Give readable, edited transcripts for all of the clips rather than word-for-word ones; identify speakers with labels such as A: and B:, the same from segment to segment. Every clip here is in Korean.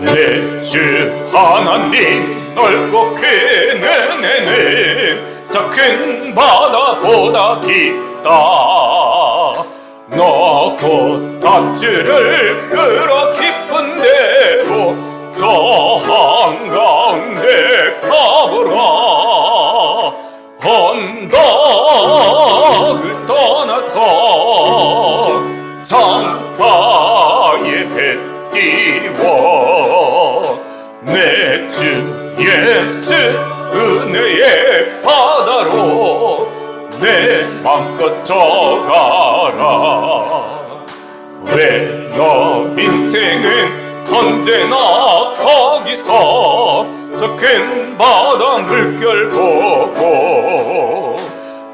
A: 내 주 하나님 넓고 큰 은혜는 저 큰 바다보다 깊다. 너 곧 밧줄을 끌어 깊은 데로 저 한가운데 가보라. 언덕을 떠나서 창가에 배 띄워 내 주 예수 은혜의 바다로 내 맘껏 져가라. 왜 너 인생은 언제나 거기서 저 큰 바다 물결 보고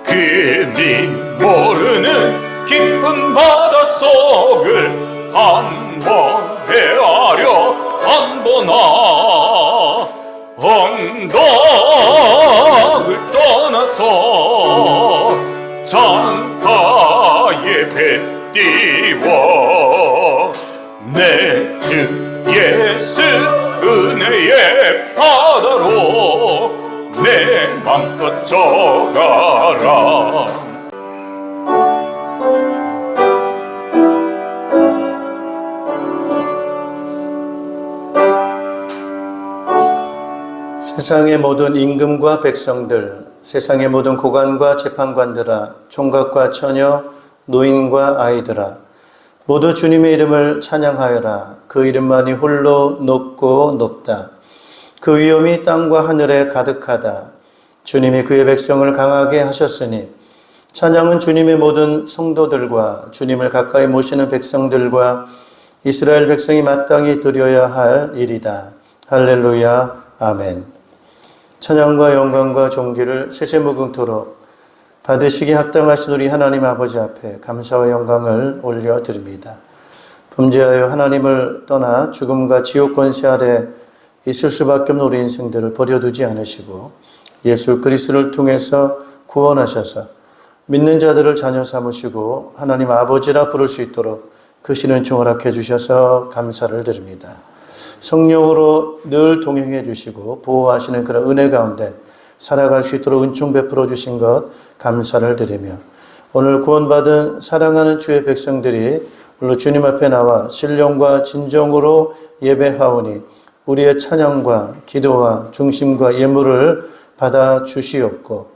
A: 그니 모르는 깊은 바닷속을 한번 헤아려 안 보나. 언덕을 떠나서 창가에 배 띄워 내 주 예수 은혜의 바다로 내 맘껏 져가라.
B: 세상의 모든 임금과 백성들, 세상의 모든 고관과 재판관들아, 총각과 처녀, 노인과 아이들아, 모두 주님의 이름을 찬양하여라. 그 이름만이 홀로 높고 높다. 그 위엄이 땅과 하늘에 가득하다. 주님이 그의 백성을 강하게 하셨으니 찬양은 주님의 모든 성도들과 주님을 가까이 모시는 백성들과 이스라엘 백성이 마땅히 드려야 할 일이다. 할렐루야. 아멘. 찬양과 영광과 존귀를 세세무궁토록 받으시기 합당하신 우리 하나님 아버지 앞에 감사와 영광을 올려드립니다. 범죄하여 하나님을 떠나 죽음과 지옥 권세 아래 있을 수밖에 없는 우리 인생들을 버려두지 않으시고 예수 그리스도를 통해서 구원하셔서 믿는 자들을 자녀 삼으시고 하나님 아버지라 부를 수 있도록 크신 은총 허락해 주셔서 감사를 드립니다. 성령으로 늘 동행해 주시고 보호하시는 그런 은혜 가운데 살아갈 수 있도록 은총 베풀어 주신 것 감사를 드리며 오늘 구원받은 사랑하는 주의 백성들이 오늘 주님 앞에 나와 신령과 진정으로 예배하오니 우리의 찬양과 기도와 중심과 예물을 받아 주시옵고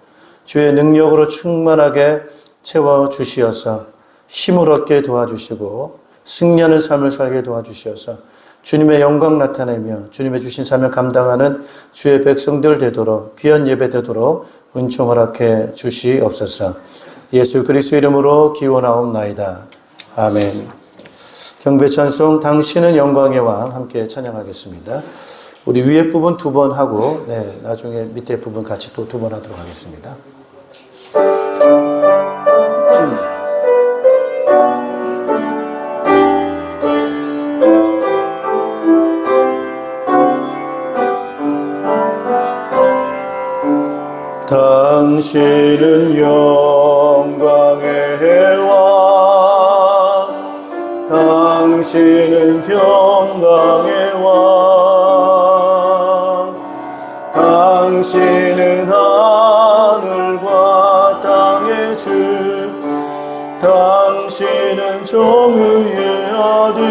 B: 주의 능력으로 충만하게 채워 주시어서 힘을 얻게 도와주시고 승리하는 삶을 살게 도와주시어서 주님의 영광 나타내며 주님의 주신 사명 감당하는 주의 백성들 되도록 귀한 예배 되도록 은총 허락해 주시옵소서. 예수 그리스도 이름으로 기원하옵나이다. 아멘. 경배 찬송 당신은 영광의 왕 함께 찬양하겠습니다. 우리 위에 부분 2번 하고 나중에 밑에 부분 같이 또 2번 하도록 하겠습니다. 당신은 영광의 왕, 당신은 평강의 왕, 당신은 하늘과 땅의 주, 당신은 정의의 아들,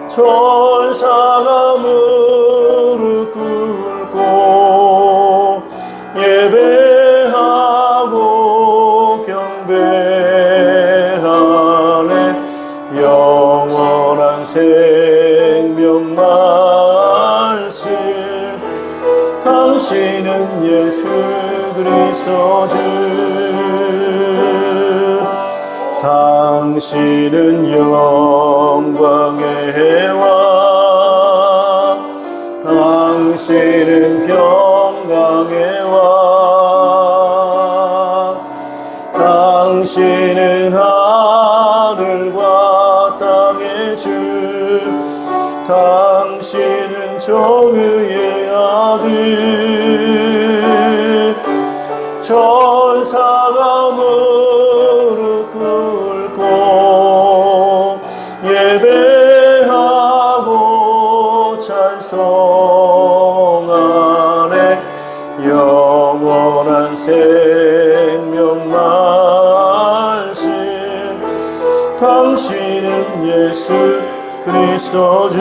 B: 천사가 무릎 꿇고 예배하고 경배하네. 영원한 생명 말씀, 당신은 예수 그리스도 주, 당신은 영광의 왕, 당신은 평강의 왕, 당신은 하늘과 땅의 주, 당신은 정의의 아들, 천사가 무릎 꿇고 예배 예배하고 찬송하네. 영원한 생명 말씀, 당신은 예수 그리스도 주.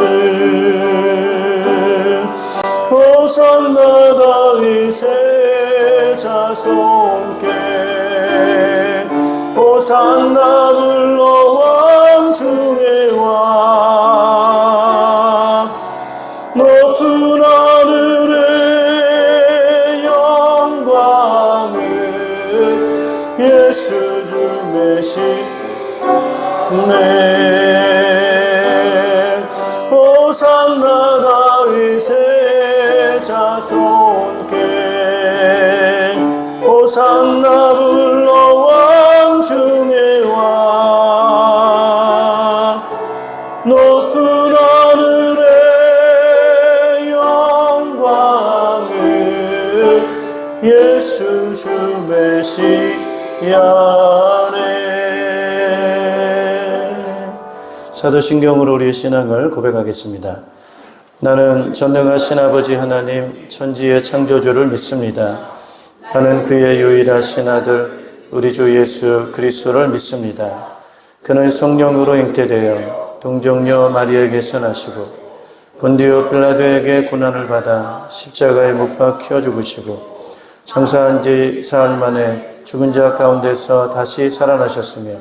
B: 호산나 다윗의 자손께, 호산나 불러 왕 중의 왕. 높은 하늘의 영광을 예수 주 메시네. 호산나 다윗의 자손께, 호산나 불러 왕 중의 왕. 높은 하늘의 영광을 예수 주 메시아네. 사도신경으로 우리의 신앙을 고백하겠습니다. 나는 전능하신 아버지 하나님 천지의 창조주를 믿습니다. 나는 그의 유일하신 아들 우리 주 예수 그리스도를 믿습니다. 그는 성령으로 잉태되어 동정녀 마리아에게서 나시고 본디오 빌라도에게 고난을 받아 십자가에 못 박혀 죽으시고 장사한 지 사흘 만에 죽은 자 가운데서 다시 살아나셨으며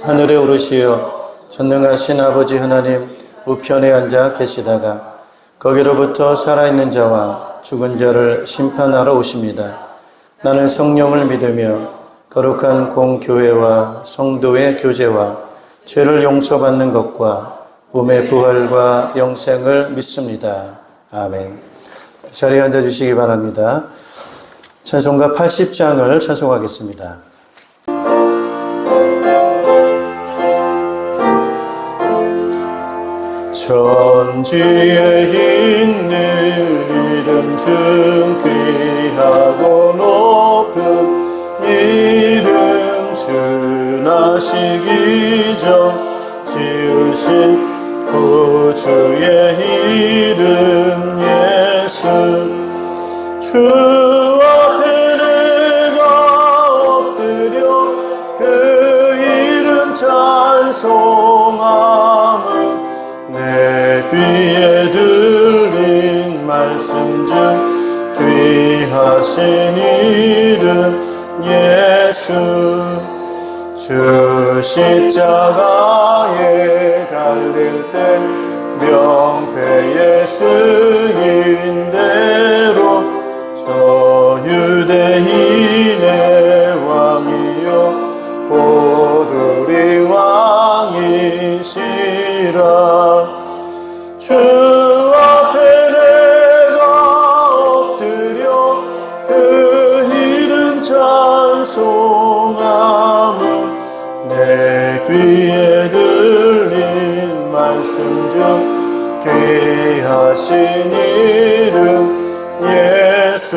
B: 하늘에 오르시어 전능하신 아버지 하나님 우편에 앉아 계시다가 거기로부터 살아있는 자와 죽은 자를 심판하러 오십니다. 나는 성령을 믿으며 거룩한 공교회와 성도의 교제와 죄를 용서받는 것과 몸의 부활과 영생을 믿습니다. 아멘. 자리에 앉아주시기 바랍니다. 찬송가 80장을 찬송하겠습니다. 천지에 있는 이름 중 귀하고 높은 이름, 주 나시기 전 지으신 구주의 이름 예수. 주 앞에 내가 엎드려 그 이름 찬송함은 내 귀에 들린 말씀 중 귀하신 이름 예수. 주 십자가에 달릴 때 명패에 쓰인 대로 저 유대인의 왕이요 곧 우리 왕이시라. 주 앞에 내가 엎드려 그 이름 찬송함은 내 귀에 들린 말씀 중 귀하신 이름 예수.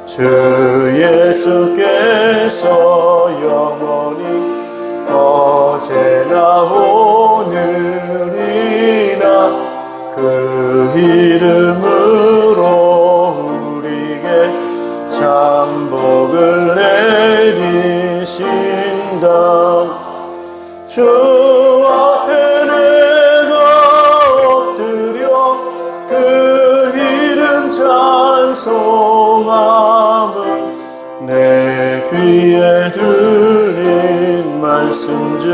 B: 주 예수께서 영원히 어제나 오늘이나 그 이름으로 우리에게 참복을 내리신다. 주 앞에 내가 엎드려 그 이름 찬송함은 내 귀에 들린 말씀 중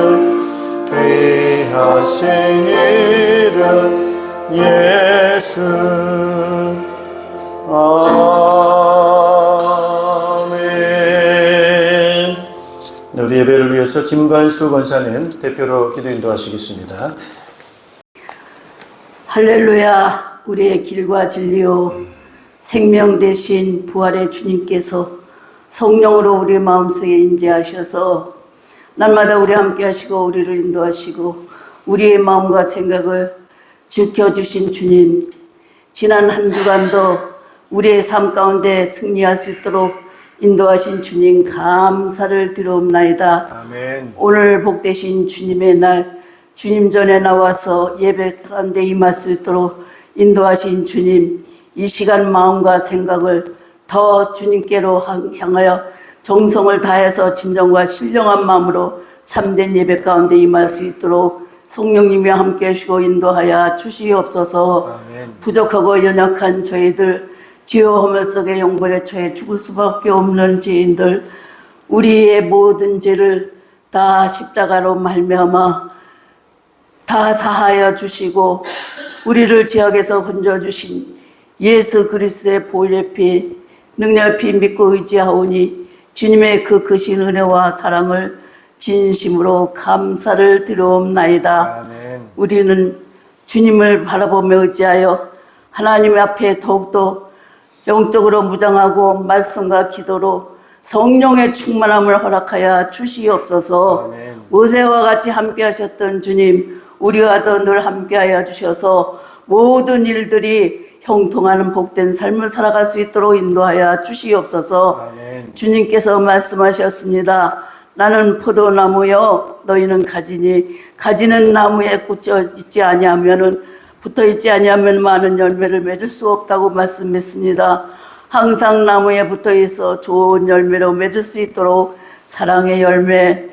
B: 귀하신 이름 예수. 아멘. 우리 예배를 위해서 김관수 권사님 대표로 기도 인도하시겠습니다.
C: 할렐루야. 우리의 길과 진리요 생명 되신 부활의 주님께서 성령으로 우리 마음속에 임재하셔서 날마다 우리 함께 하시고 우리를 인도하시고 우리의 마음과 생각을 지켜주신 주님, 지난 한 주간도 우리의 삶 가운데 승리할 수 있도록 인도하신 주님 감사를 드리옵나이다.
B: 아멘.
C: 오늘 복되신 주님의 날 주님 전에 나와서 예배 가운데 임할 수 있도록 인도하신 주님, 이 시간 마음과 생각을 더 주님께로 향하여 정성을 다해서 진정과 신령한 마음으로 참된 예배 가운데 임할 수 있도록 성령님이 함께 하시고 인도하여 주시옵소서. 부족하고 연약한 저희들, 죄와 허물 속에 영벌에 처해 죽을 수밖에 없는 죄인들, 우리의 모든 죄를 다 십자가로 말미암아 다 사하여 주시고 우리를 죄악에서 건져주신 예수 그리스도의 보혈의 피, 능력의 피 믿고 의지하오니 주님의 그 크신 은혜와 사랑을 진심으로 감사를 드리옵나이다. 우리는 주님을 바라보며 의지하여 하나님 앞에 더욱더 영적으로 무장하고 말씀과 기도로 성령의 충만함을 허락하여 주시옵소서. 모세와 같이 함께 하셨던 주님, 우리와도 늘 함께하여 주셔서 모든 일들이 형통하는 복된 삶을 살아갈 수 있도록 인도하여 주시옵소서. 주님께서 말씀하셨습니다. 나는 포도나무여 너희는 가지니 가지는 나무에 붙어 있지 아니하면 많은 열매를 맺을 수 없다고 말씀했습니다. 항상 나무에 붙어 있어 좋은 열매로 맺을 수 있도록 사랑의 열매,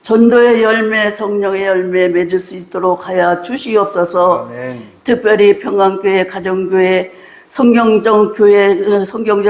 C: 전도의 열매, 성령의 열매 맺을 수 있도록 하여 주시옵소서. 특별히 평강교회, 가정교회, 성경적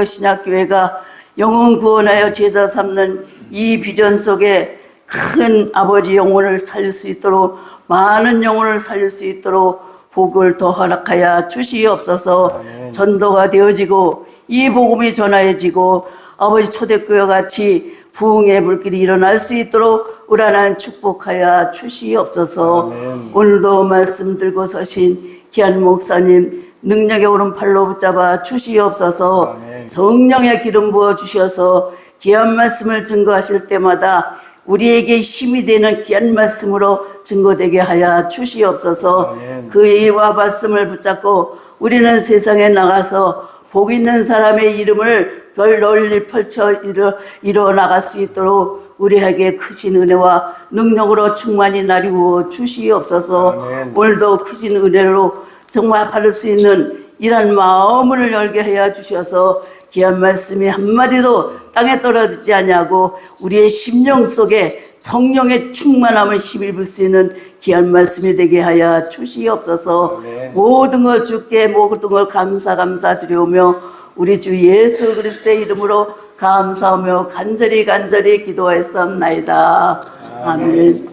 C: 신약교회가 영혼 구원하여 제자 삼는 이 비전 속에 큰 아버지 영혼을 살릴 수 있도록, 많은 영혼을 살릴 수 있도록 복을 더 허락하여 주시옵소서. 전도가 되어지고 이 복음이 전하여지고 아버지 초대교회 같이 부흥의 불길이 일어날 수 있도록 우리 하나님 축복하여 주시옵소서. 오늘도 말씀 들고 서신 귀한 목사님 능력의 오른팔로 붙잡아 주시옵소서. 성령의 기름 부어 주셔서 귀한 말씀을 증거하실 때마다 우리에게 힘이 되는 귀한 말씀으로 증거되게 하여 주시옵소서. 그 이와 말씀을 붙잡고 우리는 세상에 나가서 복 있는 사람의 이름을 별 널리 펼쳐 일어나갈 수 있도록 우리에게 크신 은혜와 능력으로 충만히 나리워 주시옵소서. 오늘도 크신 은혜로 정말 받을 수 있는 이런 마음을 열게 하여 주셔서 귀한 말씀이 한마디도 땅에 떨어지지 아니하고 우리의 심령 속에 성령의 충만함을 힘입을 수 있는 귀한 말씀이 되게 하여 주시옵소서. 모든 걸 주께 모든 걸 감사드리오며 우리 주 예수 그리스도의 이름으로 감사하며 간절히 기도하였사옵나이다. 아멘.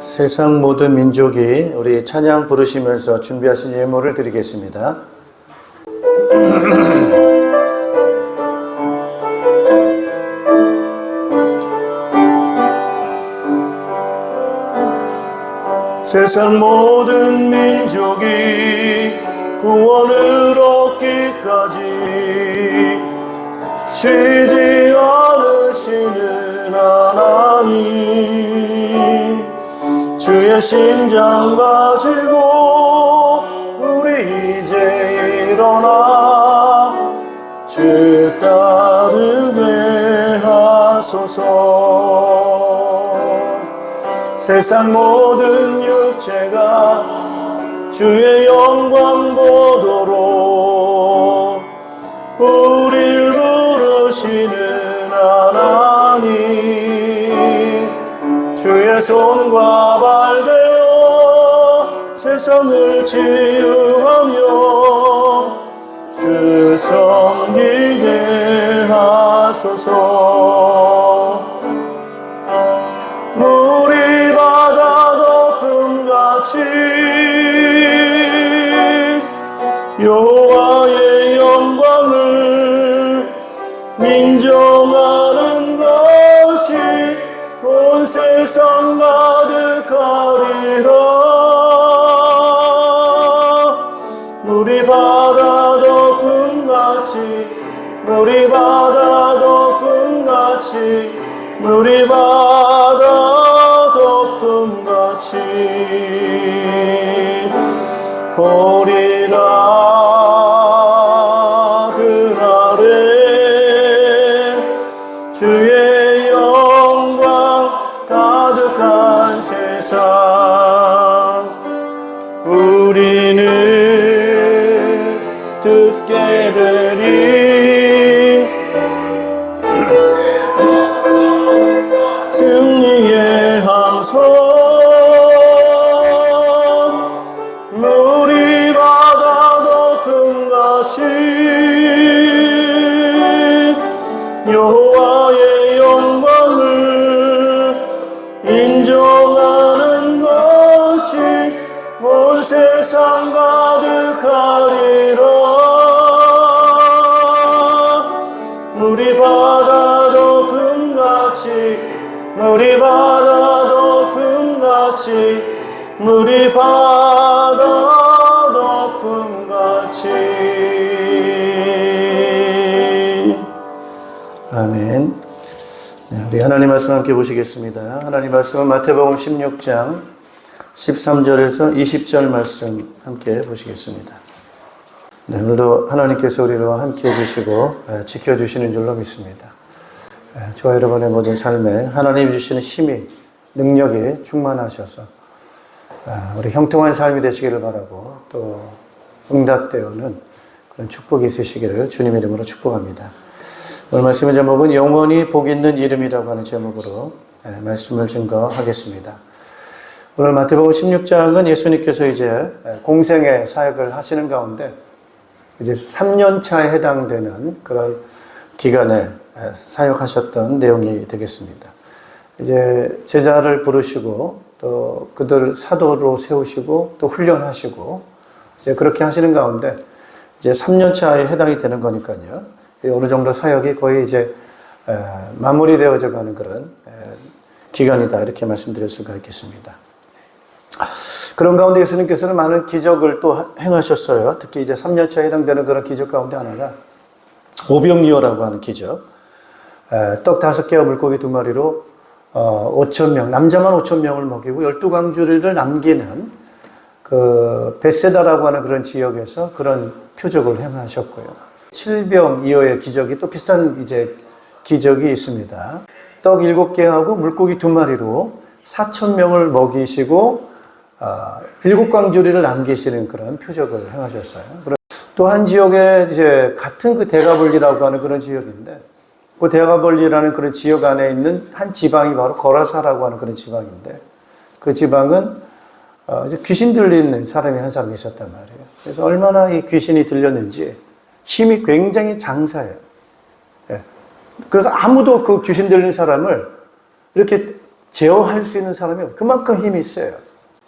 B: 세상 모든 민족이 우리 찬양 부르시면서 준비하신 예물을 드리겠습니다. 세상 모든 민족이 구원을 얻기까지 쉬지 않으시는 하나님, 주의 심장 가지고 우리 이제 일어나 주 따르게 하소서. 세상 모든 육체가 주의 영광 보도록 우리를 부르시는 하나님, 주의 손과 발 되어 세상을 치유하며 주 섬기게 하소서. 물이 바다 덮음같이 여호와의 영광을 인정하는 것이 온 세상 가득하리라. 물이 바다 덮음같이 물이 바다 덮음같이 물이 바다 덮음같이 보리 물이 바다 높음같이 물이 바다 높음같이. 아멘. 네, 우리 하나님 말씀 함께 보시겠습니다. 하나님 말씀은 마태복음 16장 13절에서 20절 말씀 함께 보시겠습니다. 네, 오늘도 하나님께서 우리와 함께 해주시고 지켜주시는 줄로 믿습니다. 저와 여러분의 모든 삶에 하나님이 주시는 힘이, 능력이 충만하셔서 우리 형통한 삶이 되시기를 바라고, 또 응답되어오는 그런 축복이 있으시기를 주님의 이름으로 축복합니다. 오늘 말씀의 제목은 영원히 복 있는 이름이라고 하는 제목으로 말씀을 증거하겠습니다. 오늘 마태복음 16장은 예수님께서 이제 공생의 사역을 하시는 가운데 이제 3년 차에 해당되는 그런 기간에 사역하셨던 내용이 되겠습니다. 이제 제자를 부르시고 또 그들을 사도로 세우시고 또 훈련하시고 이제 그렇게 하시는 가운데 이제 3년 차에 해당이 되는 거니까요. 어느 정도 사역이 거의 이제 마무리되어져 가는 그런 기간이다, 이렇게 말씀드릴 수가 있겠습니다. 그런 가운데 예수님께서는 많은 기적을 또 행하셨어요. 특히 이제 3년차에 해당되는 그런 기적 가운데 하나가 오병이어라고 하는 기적. 떡 5개와 물고기 2마리로 5,000명, 남자만 5,000명을 먹이고 12광주리를 남기는 그 벳세다라고 하는 그런 지역에서 그런 표적을 행하셨고요. 7병이어의 기적이 또 비슷한 이제 기적이 있습니다. 떡 7개하고 물고기 2마리로 4,000명을 먹이시고 7광주리를 남기시는 그런 표적을 행하셨어요. 또 한 지역에 이제 같은 그 데가볼리라고 하는 그런 지역인데, 그 데가볼리라는 그런 지역 안에 있는 한 지방이 바로 거라사라고 하는 그런 지방인데, 그 지방은 이제 귀신 들리는 사람이 한 사람이 있었단 말이에요. 그래서 얼마나 이 귀신이 들렸는지 힘이 굉장히 장사해요. 예. 그래서 아무도 그 귀신 들리는 사람을 이렇게 제어할 수 있는 사람이 없어요. 그만큼 힘이 세요.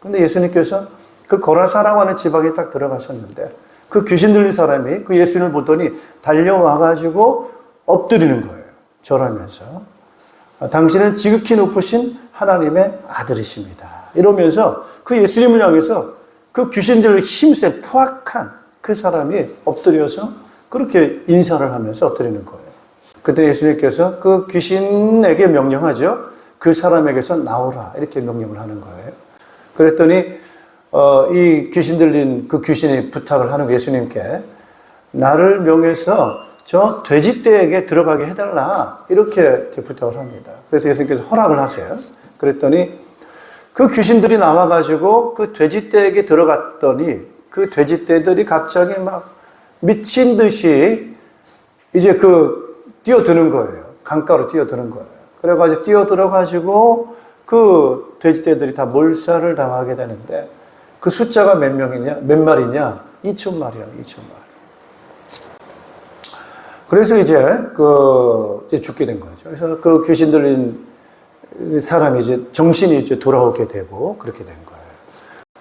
B: 근데 예수님께서 그 거라사라고 하는 지방에 딱 들어가셨는데, 그 귀신 들린 사람이 그 예수님을 보더니 달려와가지고 엎드리는 거예요. 절하면서. 당신은 지극히 높으신 하나님의 아들이십니다. 이러면서 그 예수님을 향해서 그 귀신 들린 힘세 포악한 그 사람이 엎드려서 그렇게 인사를 하면서 엎드리는 거예요. 그때 예수님께서 그 귀신에게 명령하죠. 그 사람에게서 나오라, 이렇게 명령을 하는 거예요. 그랬더니 이 귀신 들린 그 귀신이 부탁을 하는 예수님께, 나를 명해서 저 돼지떼에게 들어가게 해달라, 이렇게 부탁을 합니다. 그래서 예수님께서 허락을 하세요. 그랬더니 그 귀신들이 나와가지고 그 돼지떼에게 들어갔더니 그 돼지떼들이 갑자기 막 미친 듯이 이제 뛰어드는 거예요. 강가로 뛰어드는 거예요. 그래가지고 뛰어들어가지고 그 돼지떼들이 다 몰살을 당하게 되는데, 그 숫자가 몇 명이냐, 몇 마리냐? 2,000마리라고, 2,000마리. 그래서 이제 죽게 된 거죠. 그래서 그 귀신 들린 사람이 이제 정신이 이제 돌아오게 되고 그렇게 된 거예요.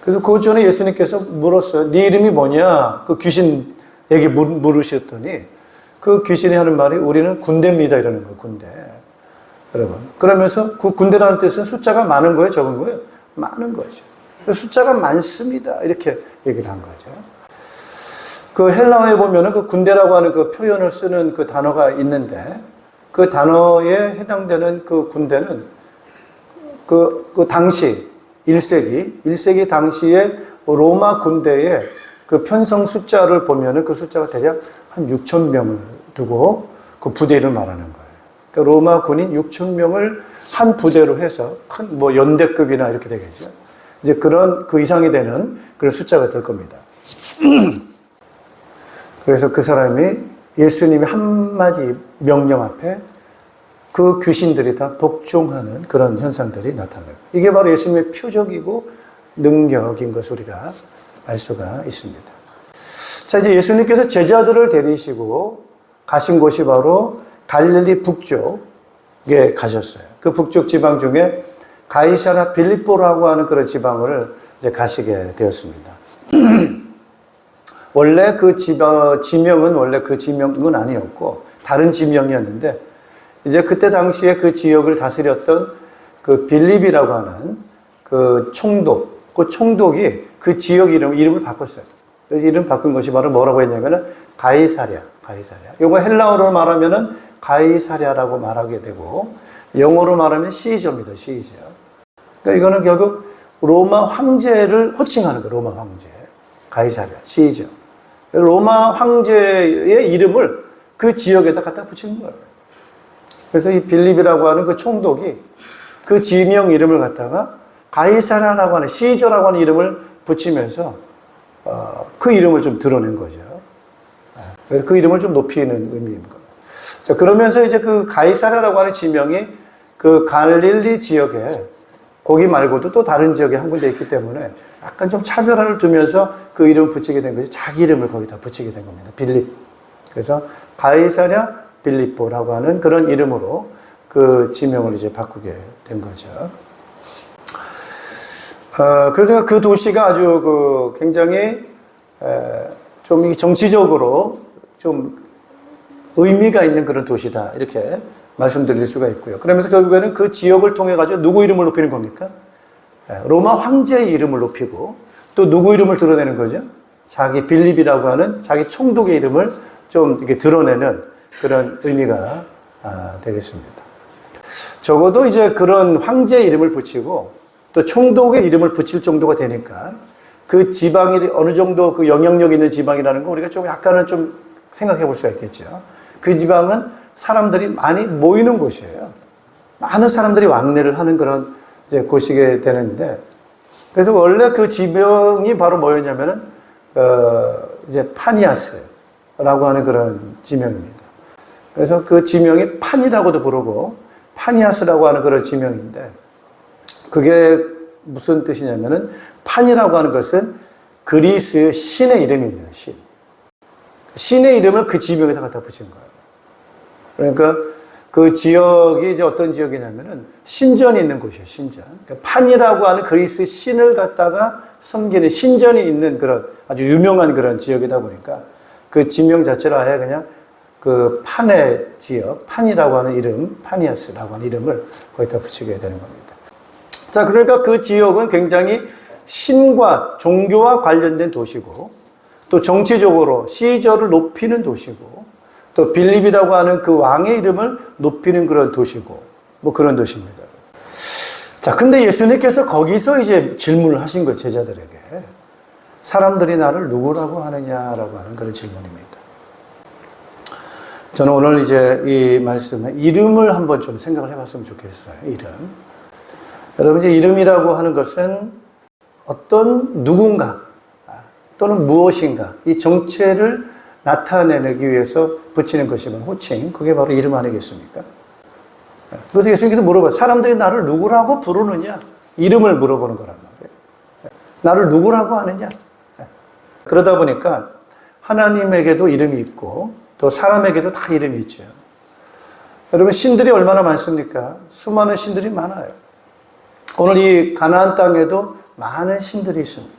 B: 그래서 그 전에 예수님께서 물었어요. 네 이름이 뭐냐? 그 귀신에게 물으셨더니 그 귀신이 하는 말이 우리는 군대입니다, 이러는 거예요. 군대. 여러분. 그러면서 그 군대라는 뜻은 숫자가 많은 거예요, 적은 거예요? 많은 거죠. 숫자가 많습니다, 이렇게 얘기를 한 거죠. 그 헬라어에 보면은 그 군대라고 하는 그 표현을 쓰는 그 단어가 있는데, 그 단어에 해당되는 그 군대는 그 당시 1세기 당시에 로마 군대의 그 편성 숫자를 보면은 그 숫자가 대략 한 6,000명을 두고 그 부대를 말하는 거예요. 그러니까 로마 군인 6,000명을 한 부대로 해서 큰 연대급이나 이렇게 되겠죠. 이제 그런 그 이상이 되는 그런 숫자가 될 겁니다. 그래서 그 사람이 예수님의 한마디 명령 앞에 그 귀신들이 다 복종하는 그런 현상들이 나타나요. 이게 바로 예수님의 표적이고 능력인 것을 우리가 알 수가 있습니다. 자, 이제 예수님께서 제자들을 데리시고 가신 곳이 바로 갈릴리 북쪽에 가셨어요. 그 북쪽 지방 중에 가이사랴 빌립보라고 하는 그런 지방을 이제 가시게 되었습니다. 원래 그 지명은 원래 그 지명은 아니었고 다른 지명이었는데, 이제 그때 당시에 그 지역을 다스렸던 그 빌립이라고 하는 그 총독, 그 총독이 그 지역 이름을 바꿨어요. 이름 바꾼 것이 바로 뭐라고 했냐면은 가이사랴. 요거 헬라어로 말하면은 가이사랴라고 말하게 되고, 영어로 말하면 시저입니다. 시저. 그러니까 이거는 결국 로마 황제를 호칭하는 거예요. 로마 황제. 가이사랴, 시저. 로마 황제의 이름을 그 지역에다 갖다 붙이는 거예요. 그래서 이 빌립이라고 하는 그 총독이 그 지명 이름을 갖다가 가이사랴라고 하는, 시저라고 하는 이름을 붙이면서 그 이름을 좀 드러낸 거죠. 그 이름을 좀 높이는 의미입니다. 자, 그러면서 이제 그 가이사랴라고 하는 지명이 그 갈릴리 지역에, 거기 말고도 또 다른 지역에 한 군데 있기 때문에 약간 좀 차별화를 두면서 그 이름을 붙이게 된 것이, 자기 이름을 거기다 붙이게 된 겁니다. 빌립. 그래서 가이사랴 빌립보라고 하는 그런 이름으로 그 지명을 이제 바꾸게 된 거죠. 그래서 그 도시가 아주 그 굉장히 좀 정치적으로 좀 의미가 있는 그런 도시다, 이렇게 말씀드릴 수가 있고요. 그러면서 결국에는 그 지역을 통해 가지고 누구 이름을 높이는 겁니까? 로마 황제의 이름을 높이고, 또 누구 이름을 드러내는 거죠? 자기 빌립이라고 하는 자기 총독의 이름을 좀 이렇게 드러내는 그런 의미가 되겠습니다. 적어도 이제 그런 황제의 이름을 붙이고 또 총독의 이름을 붙일 정도가 되니까 그 지방이 어느 정도 그 영향력 있는 지방이라는 거 우리가 좀 약간은 좀 생각해 볼 수가 있겠죠. 그 지방은 사람들이 많이 모이는 곳이에요. 많은 사람들이 왕래를 하는 그런 이제 곳이게 되는데, 그래서 원래 그 지명이 바로 뭐였냐면은 이제 파니아스라고 하는 그런 지명입니다. 그래서 그 지명이 판이라고도 부르고 파니아스라고 하는 그런 지명인데, 그게 무슨 뜻이냐면은 판이라고 하는 것은 그리스 신의 이름입니다. 신의 이름을 그 지명에다 갖다 붙인 거예요. 그러니까 그 지역이 이제 어떤 지역이냐면은 신전이 있는 곳이에요. 신전. 그러니까 판이라고 하는 그리스 신을 갖다가 섬기는 신전이 있는 그런 아주 유명한 그런 지역이다 보니까 그 지명 자체를 아예 그냥 그 판의 지역, 판이라고 하는 이름, 파니아스라고 하는 이름을 거기다 붙이게 되는 겁니다. 자, 그러니까 그 지역은 굉장히 신과 종교와 관련된 도시고, 또 정치적으로 시저를 높이는 도시고, 또 빌립이라고 하는 그 왕의 이름을 높이는 그런 도시고, 뭐 그런 도시입니다. 자, 근데 예수님께서 거기서 이제 질문을 하신 거예요, 제자들에게. 사람들이 나를 누구라고 하느냐라고 하는 그런 질문입니다. 저는 오늘 이제 이 말씀에 이름을 한번 좀 생각을 해봤으면 좋겠어요. 이름. 여러분, 이제 이름이라고 하는 것은 어떤 누군가 또는 무엇인가, 이 정체를 나타내기 위해서 붙이는 것이면 호칭, 그게 바로 이름 아니겠습니까? 그래서 예수님께서 물어봐요. 사람들이 나를 누구라고 부르느냐? 이름을 물어보는 거란 말이에요. 나를 누구라고 하느냐? 그러다 보니까 하나님에게도 이름이 있고 또 사람에게도 다 이름이 있죠. 여러분, 신들이 얼마나 많습니까? 수많은 신들이 많아요. 오늘 이 가나안 땅에도 많은 신들이 있습니다.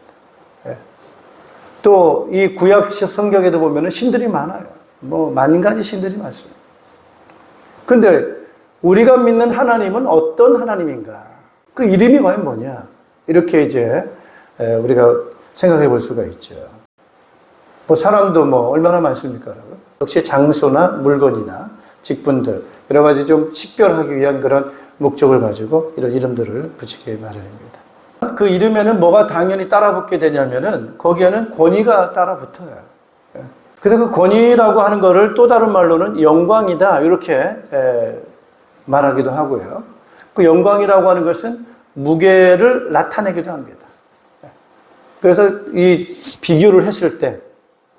B: 또 이 구약 성경에도 보면은 신들이 많아요. 뭐 만 가지 신들이 많습니다. 근데 우리가 믿는 하나님은 어떤 하나님인가? 그 이름이 과연 뭐냐? 이렇게 이제 우리가 생각해 볼 수가 있죠. 뭐 사람도 뭐 얼마나 많습니까, 여러분? 역시 장소나 물건이나 직분들, 여러 가지 좀 식별하기 위한 그런 목적을 가지고 이런 이름들을 붙이기 마련입니다. 그 이름에는 뭐가 당연히 따라붙게 되냐면은 거기에는 권위가 따라붙어요. 그래서 그 권위라고 하는 거를 또 다른 말로는 영광이다, 이렇게 말하기도 하고요. 그 영광이라고 하는 것은 무게를 나타내기도 합니다. 그래서 이 비교를 했을 때,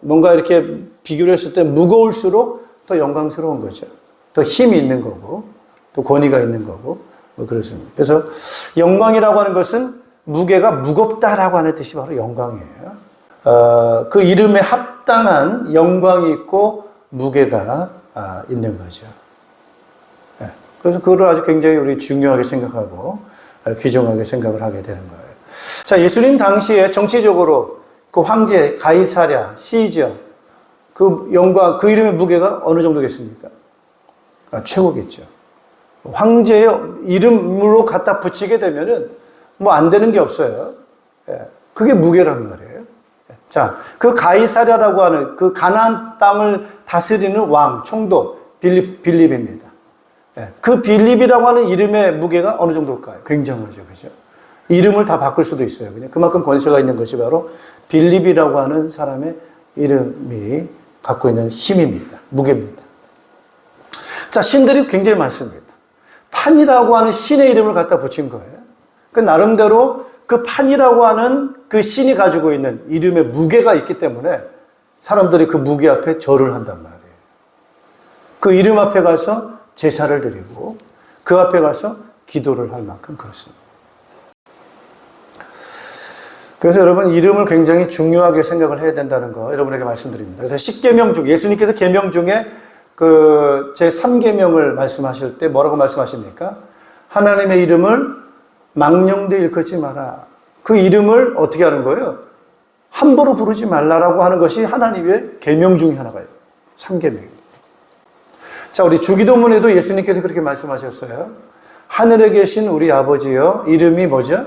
B: 뭔가 이렇게 비교를 했을 때 무거울수록 더 영광스러운 거죠. 더 힘이 있는 거고, 또 권위가 있는 거고, 뭐 그렇습니다. 그래서 영광이라고 하는 것은 무게가 무겁다라고 하는 뜻이 바로 영광이에요. 그 이름에 합당한 영광이 있고 무게가 있는 거죠. 그래서 그걸 아주 굉장히 우리 중요하게 생각하고 귀중하게 생각을 하게 되는 거예요. 자, 예수님 당시에 정치적으로 그 황제 가이사랴, 시저, 그 영광, 그 이름의 무게가 어느 정도겠습니까? 최고겠죠. 황제의 이름으로 갖다 붙이게 되면은 뭐 안 되는 게 없어요. 그게 무게라는 말이에요. 자, 그 가이사랴라고 하는 그 가나안 땅을 다스리는 왕, 총독 빌립입니다. 그 빌립이라고 하는 이름의 무게가 어느 정도일까요? 굉장하죠, 그죠? 이름을 다 바꿀 수도 있어요. 그냥 그만큼 권세가 있는 것이 바로 빌립이라고 하는 사람의 이름이 갖고 있는 힘입니다. 무게입니다. 자, 신들이 굉장히 많습니다. 판이라고 하는 신의 이름을 갖다 붙인 거예요. 그 나름대로 그 판이라고 하는 그 신이 가지고 있는 이름의 무게가 있기 때문에 사람들이 그 무게 앞에 절을 한단 말이에요. 그 이름 앞에 가서 제사를 드리고 그 앞에 가서 기도를 할 만큼 그렇습니다. 그래서 여러분 이름을 굉장히 중요하게 생각을 해야 된다는 거 여러분에게 말씀드립니다. 그래서 10계명 중 예수님께서 계명 중에 그 제 3계명을 말씀하실 때 뭐라고 말씀하십니까? 하나님의 이름을 망령되이 일컫지 마라. 그 이름을 어떻게 하는 거예요? 함부로 부르지 말라라고 하는 것이 하나님의 계명 중에 하나가요. 3계명입니다. 자, 우리 주기도문에도 예수님께서 그렇게 말씀하셨어요. 하늘에 계신 우리 아버지여 이름이 뭐죠?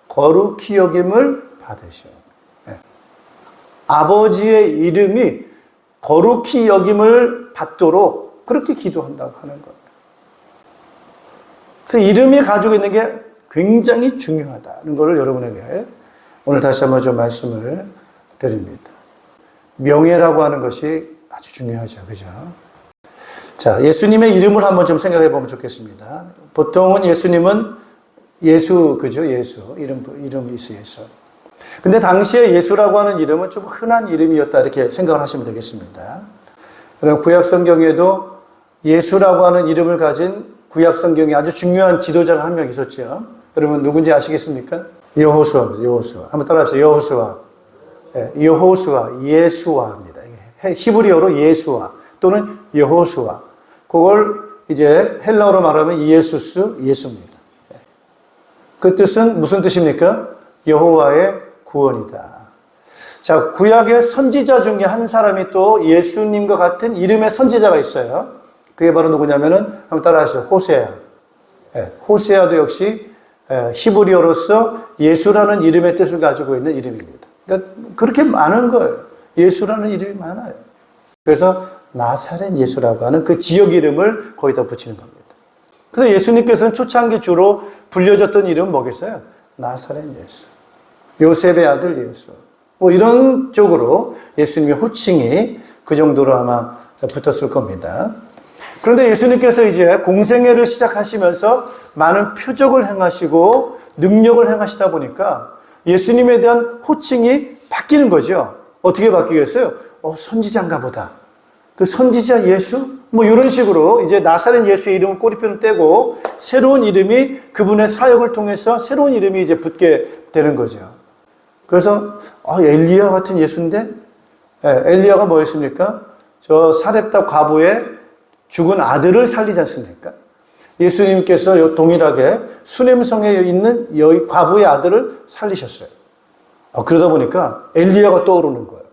B: 거룩히 여김을 받으시오. 아버지의 이름이 거룩히 여김을 받도록 그렇게 기도한다고 하는 거예요. 그래서 이름이 가지고 있는 게 굉장히 중요하다는 것을 여러분에게 오늘 다시 한번 좀 말씀을 드립니다. 명예라고 하는 것이 아주 중요하죠. 그죠? 자, 예수님의 이름을 한번 좀 생각해 보면 좋겠습니다. 보통은 예수님은 예수, 그죠? 예수. 이름이 있어, 예수. 근데 당시에 예수라고 하는 이름은 좀 흔한 이름이었다, 이렇게 생각을 하시면 되겠습니다. 여러분, 구약성경에도 예수라고 하는 이름을 가진 구약성경에 아주 중요한 지도자가 한 명 있었죠. 여러분, 누군지 아시겠습니까? 여호수아입니다, 여호수아. 한번 따라합시다. 여호수아. 여호수아, 예수아입니다. 히브리어로 예수아 또는 여호수아. 그걸 이제 헬라어로 말하면 이에수스, 예수입니다. 그 뜻은 무슨 뜻입니까? 여호와의 구원이다. 자, 구약의 선지자 중에 한 사람이 또 예수님과 같은 이름의 선지자가 있어요. 그게 바로 누구냐면은 한번 따라하시죠. 호세아. 호세아도 역시 히브리어로서 예수라는 이름의 뜻을 가지고 있는 이름입니다. 그러니까 그렇게 많은 거예요. 예수라는 이름이 많아요. 그래서 나사렛 예수라고 하는 그 지역 이름을 거기다 붙이는 겁니다. 그래서 예수님께서는 초창기 주로 불려졌던 이름은 뭐겠어요? 나사렛 예수. 요셉의 아들 예수. 뭐 이런 쪽으로 예수님의 호칭이 그 정도로 아마 붙었을 겁니다. 그런데 예수님께서 이제 공생애를 시작하시면서 많은 표적을 행하시고 능력을 행하시다 보니까 예수님에 대한 호칭이 바뀌는 거죠. 어떻게 바뀌겠어요? 선지자인가 보다. 그 선지자 예수? 뭐 이런 식으로 이제 나사렛 예수의 이름을 꼬리표를 떼고 새로운 이름이 그분의 사역을 통해서 새로운 이름이 이제 붙게 되는 거죠. 그래서 엘리야 같은 예수인데 엘리야가 뭐였습니까? 저 사렙다 과부의 죽은 아들을 살리지 않습니까? 예수님께서 동일하게 수냄성에 있는 여기 과부의 아들을 살리셨어요. 그러다 보니까 엘리야가 떠오르는 거예요.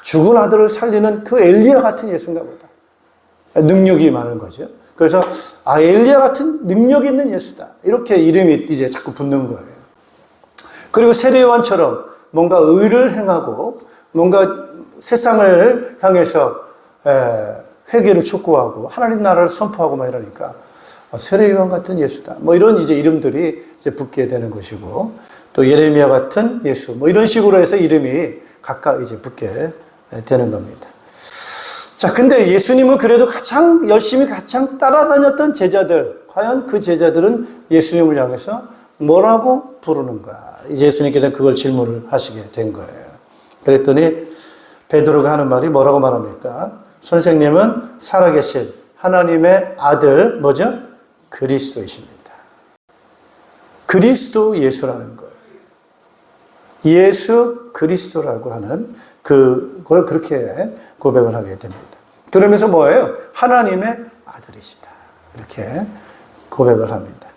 B: 죽은 아들을 살리는 그 엘리야 같은 예수인가 보다. 능력이 많은 거죠. 그래서 엘리야 같은 능력 있는 예수다. 이렇게 이름이 이제 자꾸 붙는 거예요. 그리고 세례요한처럼 뭔가 의를 행하고 뭔가 세상을 향해서 회개를 촉구하고 하나님 나라를 선포하고 막 이러니까 세례요한 같은 예수다. 뭐 이런 이제 이름들이 이제 붙게 되는 것이고 또 예레미야 같은 예수 뭐 이런 식으로 해서 이름이 각각 이제 붙게 되는 겁니다. 자, 근데 예수님은 그래도 가장 열심히 가장 따라다녔던 제자들, 과연 그 제자들은 예수님을 향해서 뭐라고 부르는가? 이제 예수님께서 그걸 질문을 하시게 된 거예요. 그랬더니 베드로가 하는 말이 뭐라고 말합니까? 선생님은 살아계신 하나님의 아들, 뭐죠? 그리스도이십니다. 그리스도 예수라는 거예요. 예수 그리스도라고 하는 그걸 그렇게 고백을 하게 됩니다. 그러면서 뭐예요? 하나님의 아들이시다. 이렇게 고백을 합니다.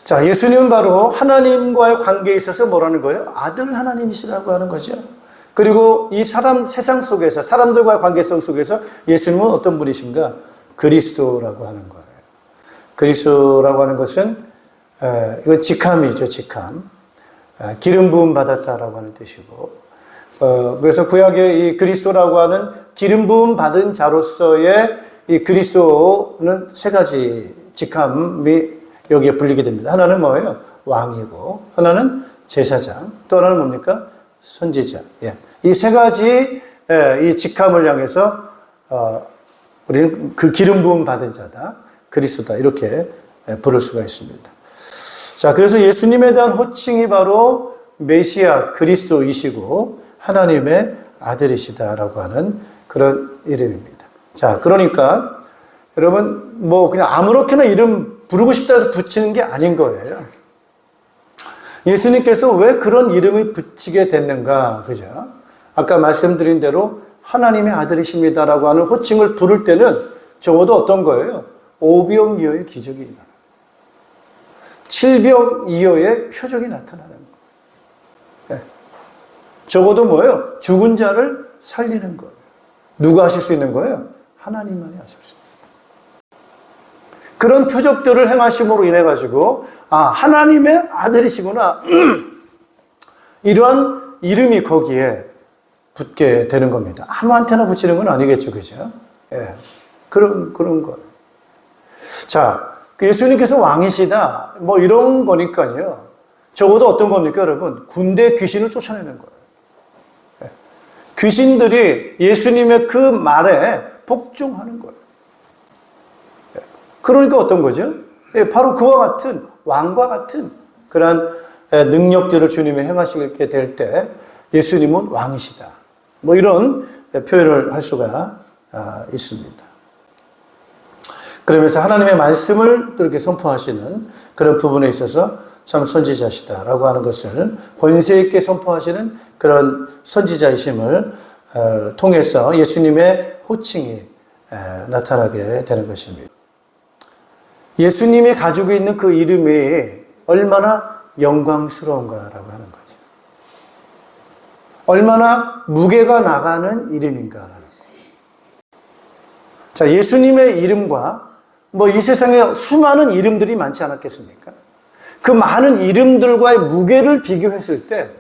B: 자, 예수님은 바로 하나님과의 관계에 있어서 뭐라는 거예요? 아들 하나님이시라고 하는 거죠. 그리고 이 세상 속에서, 사람들과의 관계성 속에서 예수님은 어떤 분이신가? 그리스도라고 하는 거예요. 그리스도라고 하는 것은 이건 직함이죠, 직함. 기름 부음 받았다라고 하는 뜻이고, 그래서 구약의 이 그리스도라고 하는 기름 부음 받은 자로서의 이 그리스도는 세 가지 직함이 여기에 불리게 됩니다. 하나는 뭐예요? 왕이고, 하나는 제사장, 또 하나는 뭡니까? 선지자. 예. 이 세 가지 이 직함을 향해서 우리는 그 기름 부음 받은 자다, 그리스도다, 이렇게 부를 수가 있습니다. 자, 그래서 예수님에 대한 호칭이 바로 메시아 그리스도이시고 하나님의 아들이시다라고 하는 그런 이름입니다. 자, 그러니까 여러분 뭐 그냥 아무렇게나 이름 부르고 싶다 해서 붙이는 게 아닌 거예요. 예수님께서 왜 그런 이름을 붙이게 됐는가, 그죠? 아까 말씀드린 대로 하나님의 아들이십니다라고 하는 호칭을 부를 때는 적어도 어떤 거예요? 오병이어의 기적이 일어나요. 칠병이어의 표적이 나타나는 거예요. 네. 적어도 뭐예요? 죽은 자를 살리는 거예요. 누가 하실 수 있는 거예요? 하나님만이 하실 수 있는 거예요. 그런 표적들을 행하심으로 인해 가지고 하나님의 아들이시구나 이러한 이름이 거기에 붙게 되는 겁니다. 아무한테나 붙이는 건 아니겠죠, 그죠? 예, 그런 거예요. 자, 예수님께서 왕이시다, 뭐 이런 거니까요. 적어도 어떤 겁니까, 여러분? 군대 귀신을 쫓아내는 거예요. 예. 귀신들이 예수님의 그 말에 복종하는 거예요. 예. 그러니까 어떤 거죠? 예, 바로 그와 같은, 왕과 같은 그러한 능력들을 주님이 행하시게 될 때 예수님은 왕이시다, 뭐 이런 표현을 할 수가 있습니다. 그러면서 하나님의 말씀을 이렇게 선포하시는 그런 부분에 있어서 참 선지자시다라고 하는 것을 권세 있게 선포하시는 그런 선지자이심을 통해서 예수님의 호칭이 나타나게 되는 것입니다. 예수님이 가지고 있는 그 이름이 얼마나 영광스러운가라고 하는 거죠. 얼마나 무게가 나가는 이름인가라는 거예요. 자, 예수님의 이름과 뭐 이 세상에 수많은 이름들이 많지 않았겠습니까? 그 많은 이름들과의 무게를 비교했을 때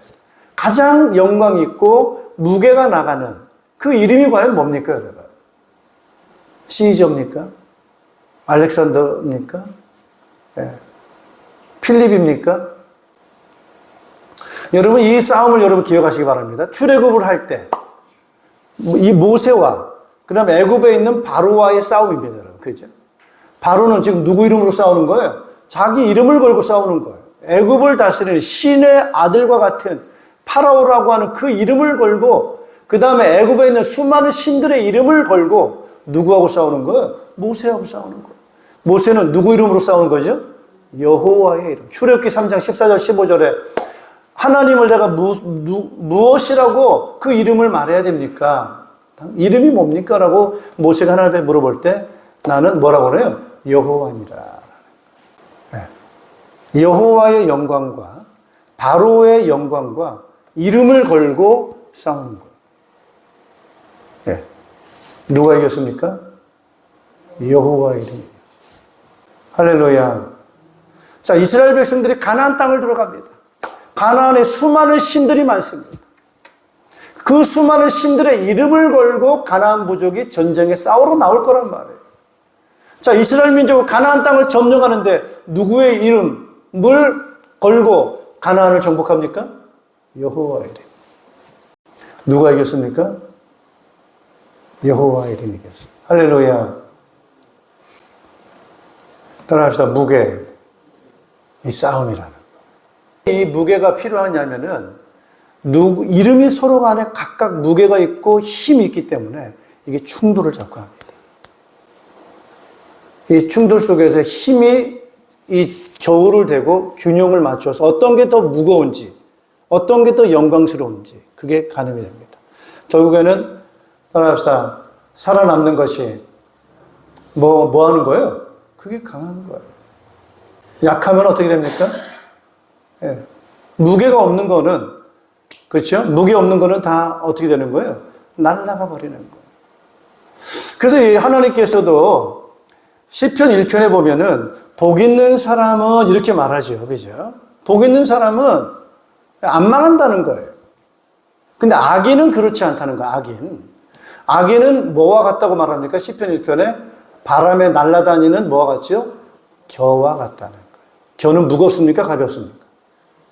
B: 가장 영광 있고 무게가 나가는 그 이름이 과연 뭡니까, 여러분? 시저입니까? 알렉산더입니까? 예. 필립입니까? 여러분, 이 싸움을 여러분 기억하시기 바랍니다. 출애굽을 할 때 이 모세와 그 다음에 애굽에 있는 바로와의 싸움입니다, 여러분. 그죠? 바로는 지금 누구 이름으로 싸우는 거예요? 자기 이름을 걸고 싸우는 거예요. 애굽을 다스리는 신의 아들과 같은 파라오라고 하는 그 이름을 걸고, 그 다음에 애굽에 있는 수많은 신들의 이름을 걸고 누구하고 싸우는 거예요? 모세하고 싸우는 거예요. 모세는 누구 이름으로 싸우는 거죠? 여호와의 이름. 출애굽기 3장 14절 15절에 하나님을 내가 무엇이라고 그 이름을 말해야 됩니까? 이름이 뭡니까? 라고 모세가 하나님께 물어볼 때 나는 뭐라고 그래요? 여호와니라. 네. 여호와의 영광과 바로의 영광과 이름을 걸고 싸우는 거예요. 네. 누가 이겼습니까? 여호와의 이름이. 할렐루야. 자, 이스라엘 백성들이 가나안 땅을 들어갑니다. 가나안에 수많은 신들이 많습니다. 그 수많은 신들의 이름을 걸고 가나안 부족이 전쟁에 싸우러 나올 거란 말이에요. 자, 이스라엘 민족은 가나안 땅을 점령하는데 누구의 이름을 걸고 가나안을 정복합니까? 여호와의 이름. 누가 이겼습니까? 여호와의 이름이 이겼습니다. 할렐루야. 따라합시다. 무게. 이 싸움이라는. 이 무게가 필요하냐면은 이름이 서로 간에 각각 무게가 있고 힘이 있기 때문에 이게 충돌을 자꾸 합니다. 이 충돌 속에서 힘이 이 저울을 대고 균형을 맞춰서 어떤 게 더 무거운지, 어떤 게 더 영광스러운지 그게 가늠이 됩니다. 결국에는 따라합시다. 살아남는 것이 뭐 하는 거예요? 그게 강한 거예요. 약하면 어떻게 됩니까? 예. 무게가 없는 거는, 그렇죠? 무게 없는 거는 다 어떻게 되는 거예요? 날아가 버리는 거예요. 그래서 하나님께서도 시편 1편에 보면은 복 있는 사람은 이렇게 말하죠. 그죠? 복 있는 사람은 안 망한다는 거예요. 근데 악인은 그렇지 않다는 거예요. 악인은 뭐와 같다고 말합니까? 시편 1편에 바람에 날아다니는 뭐와 같죠? 겨와 같다는 거예요. 겨는 무겁습니까? 가볍습니까?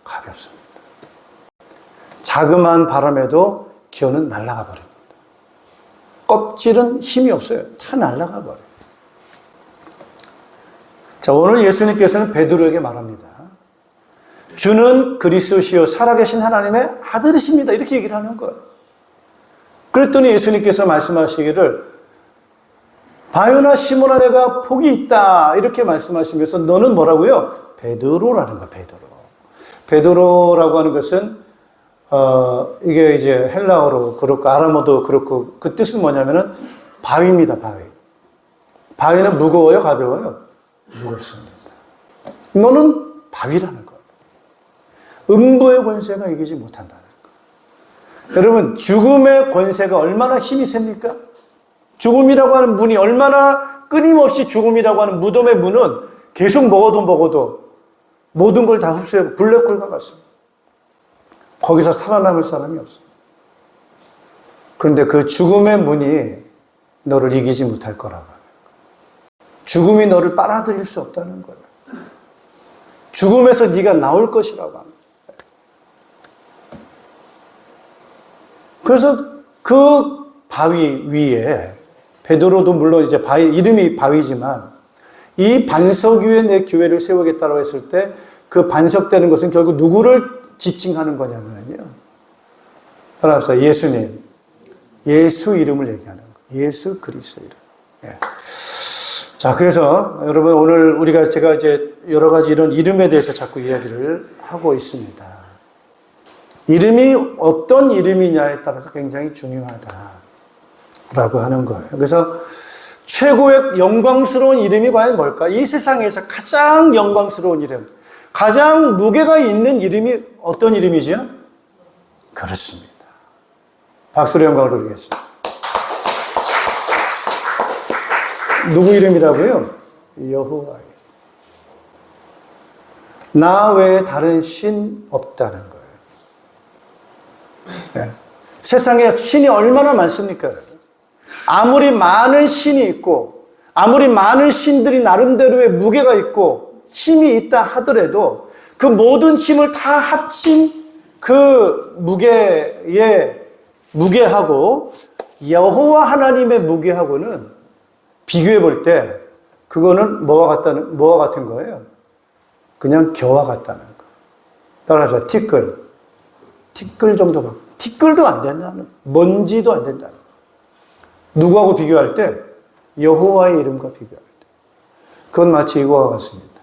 B: 가볍습니다. 자그마한 바람에도 겨는 날아가 버립니다. 껍질은 힘이 없어요. 다 날아가 버려요. 자, 오늘 예수님께서는 베드로에게 말합니다. 주는 그리스도시요 살아계신 하나님의 아들이십니다. 이렇게 얘기를 하는 거예요. 그랬더니 예수님께서 말씀하시기를 바요나 시몬아 내가 복이 있다 이렇게 말씀하시면서 너는 뭐라고요? 베드로라는 거예요. 베드로라고 하는 것은 이게 이제 헬라어로 그렇고 아람어도 그렇고 그 뜻은 뭐냐면은 바위입니다. 바위는 무거워요? 가벼워요? 무겁습니다. 너는 바위라는 거예요. 음부의 권세가 이기지 못한다는 거예요. 여러분 죽음의 권세가 얼마나 힘이 셉니까? 죽음이라고 하는 문이 얼마나 끊임없이 죽음이라고 하는 무덤의 문은 계속 먹어도 모든 걸 다 흡수해 블랙홀과 같습니다. 거기서 살아남을 사람이 없습니다. 그런데 그 죽음의 문이 너를 이기지 못할 거라고 하는 거예요. 죽음이 너를 빨아들일 수 없다는 거예요. 죽음에서 네가 나올 것이라고 합니다. 그래서 그 바위 위에 베드로도 물론 이제 이름이 바위지만 이 반석 위에 내 교회를 세우겠다고 했을 때 그 반석되는 것은 결국 누구를 지칭하는 거냐면요. 따라서 예수님, 예수 이름을 얘기하는 거예요. 예수 그리스도 이름. 예. 자, 그래서 여러분 오늘 제가 이제 여러 가지 이런 이름에 대해서 자꾸 이야기를 하고 있습니다. 이름이 어떤 이름이냐에 따라서 굉장히 중요하다라고 하는 거예요. 그래서 최고의 영광스러운 이름이 과연 뭘까? 이 세상에서 가장 영광스러운 이름, 가장 무게가 있는 이름이 어떤 이름이죠? 그렇습니다. 박수로 영광을 돌리겠습니다. 누구 이름이라고요? 여호와. 나 외에 다른 신 없다는 거예요. 네. 세상에 신이 얼마나 많습니까? 아무리 많은 신이 있고 아무리 많은 신들이 나름대로의 무게가 있고 힘이 있다 하더라도 그 모든 힘을 다 합친 그 무게하고 여호와 하나님의 무게하고는 비교해 볼 때 그거는 뭐와 같은 거예요? 그냥 겨와 같다는 거. 따라서 티끌 정도만. 티끌도 안 된다는, 먼지도 안 된다는 거. 누구하고 비교할 때? 여호와의 이름과 비교할 때. 그건 마치 이거와 같습니다.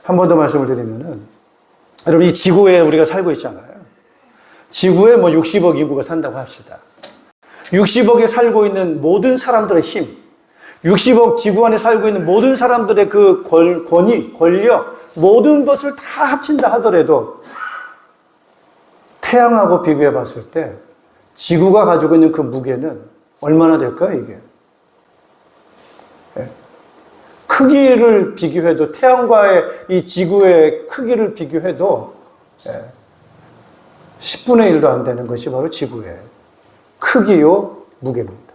B: 한 번 더 말씀을 드리면은, 여러분 이 지구에 우리가 살고 있잖아요. 지구에 60억 인구가 산다고 합시다. 60억에 살고 있는 모든 사람들의 힘, 60억 지구 안에 살고 있는 모든 사람들의 그 권위, 권력, 모든 것을 다 합친다 하더라도 태양하고 비교해 봤을 때 지구가 가지고 있는 그 무게는 얼마나 될까요, 이게? 크기를 비교해도 태양과의 이 지구의 크기를 비교해도 10분의 1도 안 되는 것이 바로 지구의 크기요 무게입니다.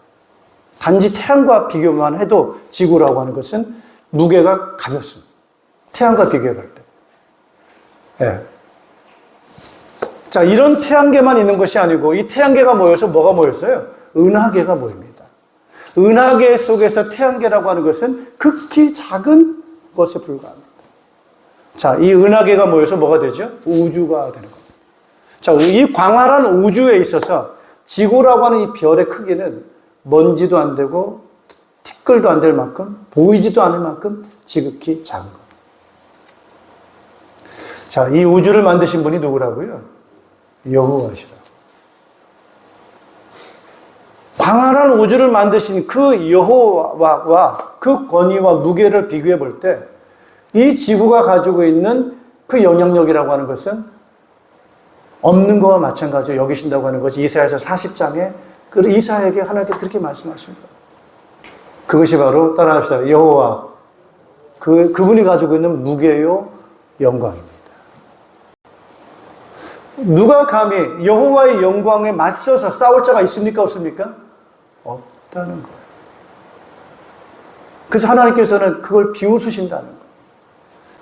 B: 단지 태양과 비교만 해도 지구라고 하는 것은 무게가 가볍습니다. 태양과 비교할 때. 자, 이런 태양계만 있는 것이 아니고 이 태양계가 모여서 뭐가 모였어요? 은하계가 모입니다. 은하계 속에서 태양계라고 하는 것은 극히 작은 것에 불과합니다. 자, 이 은하계가 모여서 뭐가 되죠? 우주가 되는 겁니다. 자, 이 광활한 우주에 있어서 지구라고 하는 이 별의 크기는 먼지도 안 되고 티끌도 안 될 만큼 보이지도 않을 만큼 지극히 작은 겁니다. 자, 이 우주를 만드신 분이 누구라고요? 여호와시라. 광활한 우주를 만드신 그 여호와와 그 권위와 무게를 비교해 볼 때 이 지구가 가지고 있는 그 영향력이라고 하는 것은 없는 것과 마찬가지로 여기신다고 하는 것이 이사야서 40장에 그 이사야에게 하나님께서 그렇게 말씀하십니다. 그것이 바로 따라합시다. 여호와 그분이 가지고 있는 무게요, 영광입니다. 누가 감히 여호와의 영광에 맞서서 싸울 자가 있습니까? 없습니까? 없다는 거예요. 그래서 하나님께서는 그걸 비웃으신다는 거예요.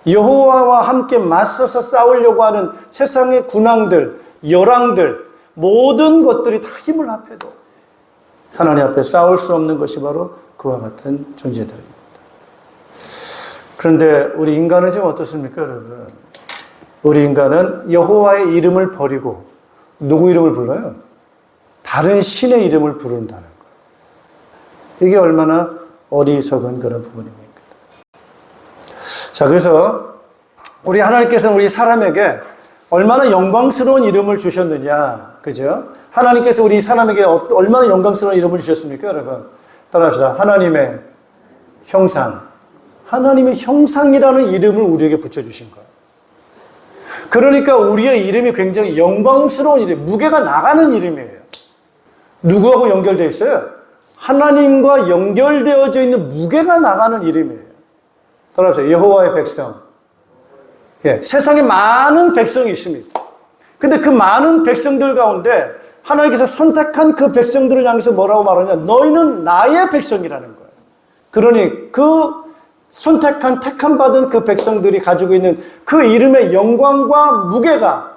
B: 여호와와 함께 맞서서 싸우려고 하는 세상의 군왕들, 열왕들, 모든 것들이 다 힘을 합해도 하나님 앞에 싸울 수 없는 것이 바로 그와 같은 존재들입니다. 그런데 우리 인간은 지금 어떻습니까, 여러분? 우리 인간은 여호와의 이름을 버리고 누구 이름을 불러요? 다른 신의 이름을 부른다는 거예요. 이게 얼마나 어리석은 그런 부분입니까? 자, 그래서 우리 하나님께서는 우리 사람에게 얼마나 영광스러운 이름을 주셨느냐, 그죠? 하나님께서 우리 사람에게 얼마나 영광스러운 이름을 주셨습니까, 여러분? 따라합시다. 하나님의 형상. 하나님의 형상이라는 이름을 우리에게 붙여주신 거예요. 그러니까 우리의 이름이 굉장히 영광스러운 이름, 무게가 나가는 이름이에요. 누구하고 연결되어 있어요? 하나님과 연결되어져 있는 무게가 나가는 이름이에요. 따라합시다. 여호와의 백성. 예, 세상에 많은 백성이 있습니다. 근데 그 많은 백성들 가운데 하나님께서 선택한 그 백성들을 향해서 뭐라고 말하냐? 너희는 나의 백성이라는 거예요. 그러니 그 선택한, 택함받은 그 백성들이 가지고 있는 그 이름의 영광과 무게가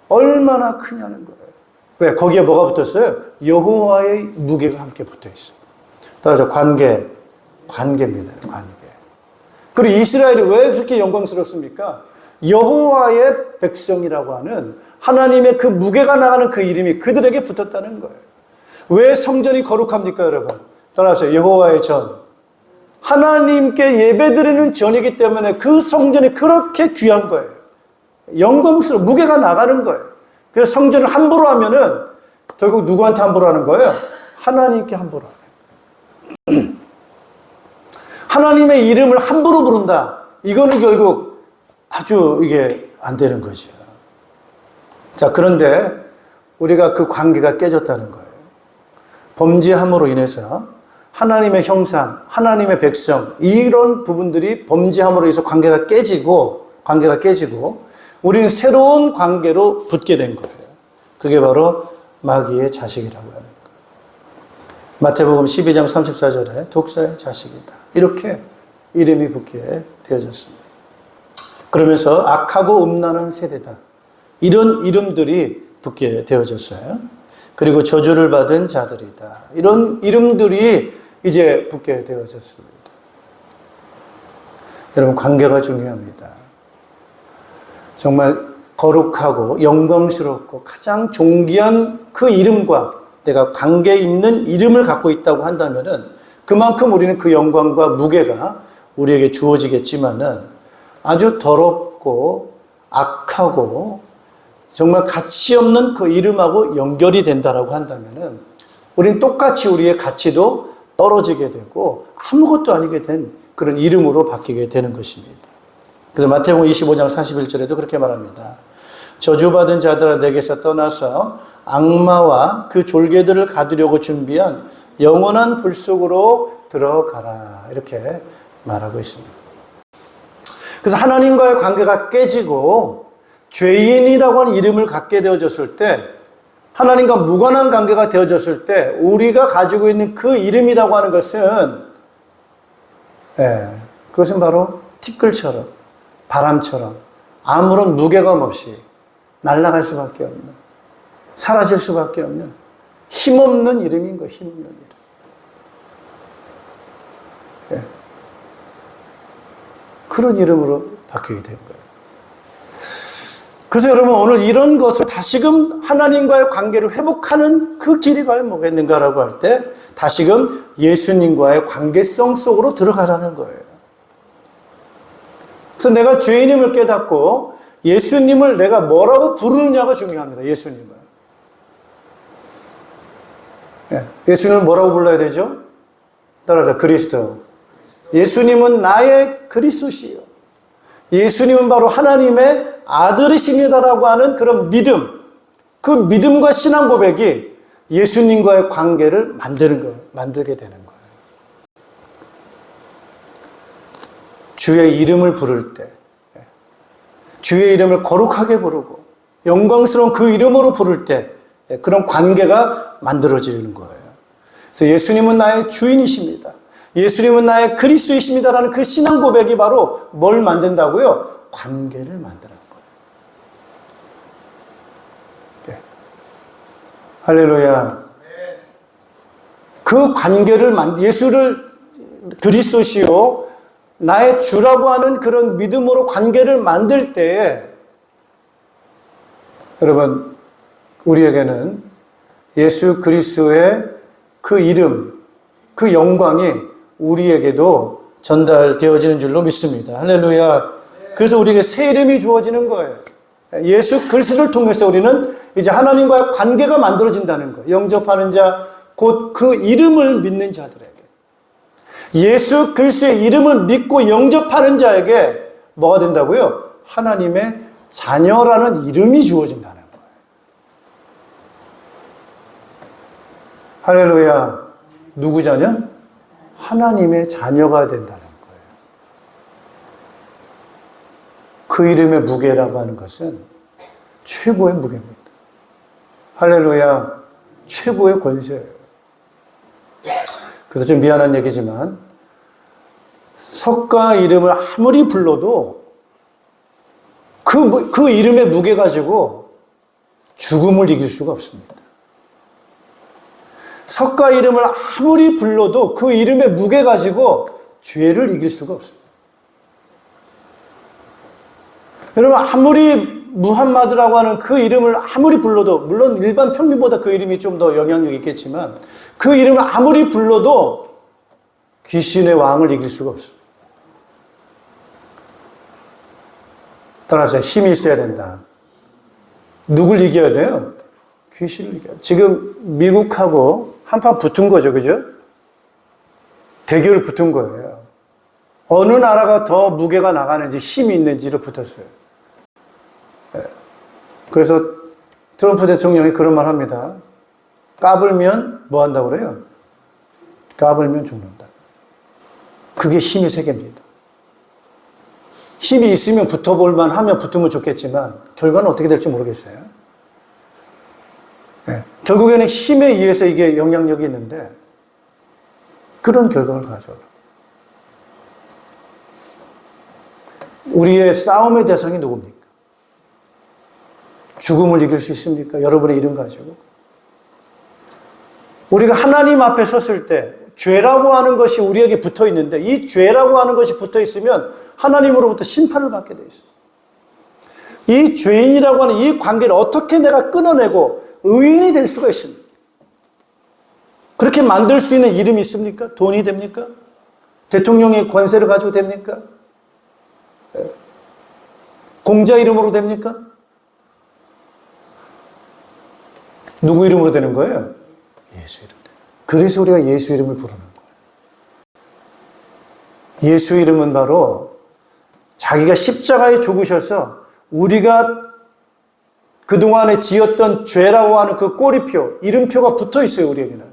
B: 얼마나 크냐는 거예요. 왜? 거기에 뭐가 붙었어요? 여호와의 무게가 함께 붙어 있어요. 따라서 관계입니다. 관계. 그리고 이스라엘이 왜 그렇게 영광스럽습니까? 여호와의 백성이라고 하는 하나님의 그 무게가 나가는 그 이름이 그들에게 붙었다는 거예요. 왜 성전이 거룩합니까, 여러분? 따라하세요. 여호와의 전. 하나님께 예배드리는 전이기 때문에 그 성전이 그렇게 귀한 거예요. 영광스러운 무게가 나가는 거예요. 그래서 성전을 함부로 하면은 결국 누구한테 함부로 하는 거예요? 하나님께 함부로 하는 거예요. 하나님의 이름을 함부로 부른다. 이거는 결국 아주 이게 안 되는 거죠. 자, 그런데 우리가 그 관계가 깨졌다는 거예요. 범죄함으로 인해서 하나님의 형상, 하나님의 백성, 이런 부분들이 범죄함으로 인해서 관계가 깨지고 우리는 새로운 관계로 붙게 된 거예요. 그게 바로 마귀의 자식이라고 하는 거예요. 마태복음 12장 34절에 독사의 자식이다. 이렇게 이름이 붙게 되어졌습니다. 그러면서 악하고 음란한 세대다. 이런 이름들이 붙게 되어졌어요. 그리고 저주를 받은 자들이다. 이런 이름들이 이제 붙게 되어졌습니다. 여러분, 관계가 중요합니다. 정말 거룩하고 영광스럽고 가장 존귀한 그 이름과 내가 관계 있는 이름을 갖고 있다고 한다면은 그만큼 우리는 그 영광과 무게가 우리에게 주어지겠지만은 아주 더럽고 악하고 정말 가치 없는 그 이름하고 연결이 된다라고 한다면은 우리는 똑같이 우리의 가치도 떨어지게 되고 아무것도 아니게 된 그런 이름으로 바뀌게 되는 것입니다. 그래서 마태복음 25장 41절에도 그렇게 말합니다. 저주받은 자들아 내게서 떠나서 악마와 그 졸개들을 가두려고 준비한 영원한 불 속으로 들어가라. 이렇게 말하고 있습니다. 그래서 하나님과의 관계가 깨지고 죄인이라고 하는 이름을 갖게 되어졌을 때, 하나님과 무관한 관계가 되어졌을 때 우리가 가지고 있는 그 이름이라고 하는 것은 그것은 바로 티끌처럼 바람처럼 아무런 무게감 없이 날아갈 수밖에 없는, 사라질 수밖에 없는 힘없는 이름인 거예요. 힘없는 이름. 그런 이름으로 바뀌게 된 거예요. 그래서 여러분, 오늘 이런 것을 다시금 하나님과의 관계를 회복하는 그 길이 과연 뭐겠는가라고 할 때 다시금 예수님과의 관계성 속으로 들어가라는 거예요. 그래서 내가 죄인임을 깨닫고 예수님을 내가 뭐라고 부르느냐가 중요합니다. 예수님을. 예수님을 뭐라고 불러야 되죠? 따라서 그리스도. 예수님은 나의 그리스도시요. 예수님은 바로 하나님의 아들이십니다라고 하는 그런 믿음, 그 믿음과 신앙 고백이 예수님과의 관계를 만들게 되는 거예요. 주의 이름을 부를 때, 주의 이름을 거룩하게 부르고 영광스러운 그 이름으로 부를 때 그런 관계가 만들어지는 거예요. 그래서 예수님은 나의 주인이십니다. 예수님은 나의 그리스도이십니다라는 그 신앙 고백이 바로 뭘 만든다고요? 관계를 만드는 거예요. 네. 할렐루야. 그 관계를 예수를 그리스도시요 나의 주라고 하는 그런 믿음으로 관계를 만들 때에 여러분 우리에게는 예수 그리스도의 그 이름, 그 영광이 우리에게도 전달되어지는 줄로 믿습니다. 할렐루야. 그래서 우리에게 새 이름이 주어지는 거예요. 예수 그리스도를 통해서 우리는 이제 하나님과의 관계가 만들어진다는 거예요. 영접하는 자, 곧 그 이름을 믿는 자들에게. 예수 그리스도의 이름을 믿고 영접하는 자에게 뭐가 된다고요? 하나님의 자녀라는 이름이 주어진다는 거예요. 할렐루야. 누구 자녀? 하나님의 자녀가 된다는 거예요. 그 이름의 무게라고 하는 것은 최고의 무게입니다. 할렐루야. 최고의 권세예요. 그래서 좀 미안한 얘기지만 석가 이름을 아무리 불러도 그 이름의 무게 가지고 죽음을 이길 수가 없습니다. 석가 이름을 아무리 불러도 그 이름의 무게 가지고 죄를 이길 수가 없습니다. 여러분 아무리 무함마드라고 하는 그 이름을 아무리 불러도 물론 일반 평민보다 그 이름이 좀 더 영향력이 있겠지만 그 이름을 아무리 불러도 귀신의 왕을 이길 수가 없습니다. 따라서 힘이 있어야 된다. 누굴 이겨야 돼요? 귀신을 이겨야 돼요. 지금 미국하고 한판 붙은 거죠. 그죠? 대결 붙은 거예요. 어느 나라가 더 무게가 나가는지 힘이 있는지로 붙었어요. 그래서 트럼프 대통령이 그런 말 합니다. 까불면 뭐 한다고 그래요? 까불면 죽는다. 그게 힘의 세계입니다. 힘이 있으면 붙어볼만 하면 붙으면 좋겠지만 결과는 어떻게 될지 모르겠어요. 네. 결국에는 힘에 의해서 이게 영향력이 있는데 그런 결과를 가져오라. 우리의 싸움의 대상이 누굽니까? 죽음을 이길 수 있습니까? 여러분의 이름 가지고. 우리가 하나님 앞에 섰을 때 죄라고 하는 것이 우리에게 붙어 있는데 이 죄라고 하는 것이 붙어 있으면 하나님으로부터 심판을 받게 돼 있어요. 이 죄인이라고 하는 이 관계를 어떻게 내가 끊어내고 의인이 될 수가 있습니까? 그렇게 만들 수 있는 이름이 있습니까? 돈이 됩니까? 대통령의 권세를 가지고 됩니까? 공자 이름으로 됩니까? 누구 이름으로 되는 거예요? 예수 이름. 그래서 우리가 예수 이름을 부르는 거예요. 예수 이름은 바로 자기가 십자가에 죽으셔서 우리가 그동안에 지었던 죄라고 하는 그 꼬리표, 이름표가 붙어 있어요, 우리에게는.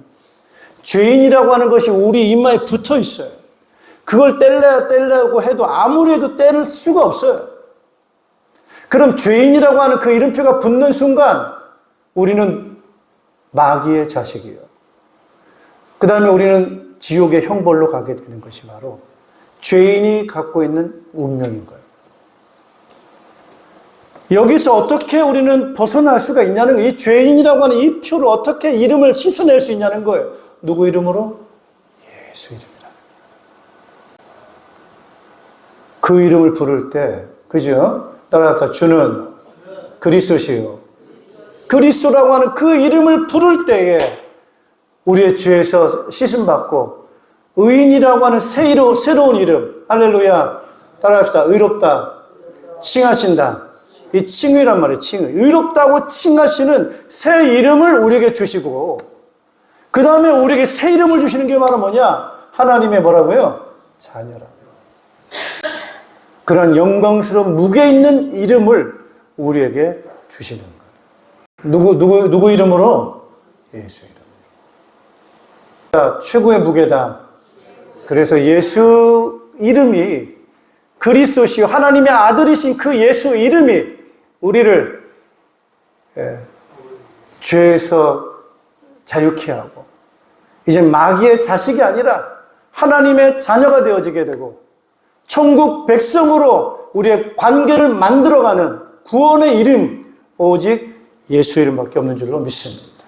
B: 죄인이라고 하는 것이 우리 이마에 붙어 있어요. 그걸 떼려고 해도 아무리 해도 떼를 수가 없어요. 그럼 죄인이라고 하는 그 이름표가 붙는 순간 우리는 마귀의 자식이에요. 그 다음에 우리는 지옥의 형벌로 가게 되는 것이 바로 죄인이 갖고 있는 운명인 거예요. 여기서 어떻게 우리는 벗어날 수가 있냐는 거예요. 이 죄인이라고 하는 이 표를 어떻게 이름을 씻어낼 수 있냐는 거예요. 누구 이름으로? 예수 이름이라. 그 이름을 부를 때, 그죠? 따라서 주는 그리스도시요. 그리스도라고 하는 그 이름을 부를 때에 우리의 죄에서 씻음받고 의인이라고 하는 새로운 이름, 할렐루야, 따라합시다. 의롭다, 칭하신다. 이 칭의란 말이에요. 칭의. 의롭다고 칭하시는 새 이름을 우리에게 주시고 그 다음에 우리에게 새 이름을 주시는 게 바로 뭐냐? 하나님의 뭐라고요? 자녀라고요. 그런 영광스러운 무게 있는 이름을 우리에게 주시는 거예요. 누구 이름으로? 예수 이름으로. 최고의 무게다. 그래서 예수 이름이 그리스도시요 하나님의 아들이신 그 예수 이름이 우리를 죄에서 자유케 하고 이제 마귀의 자식이 아니라 하나님의 자녀가 되어지게 되고 천국 백성으로 우리의 관계를 만들어가는 구원의 이름 오직 예수 이름밖에 없는 줄로 믿습니다.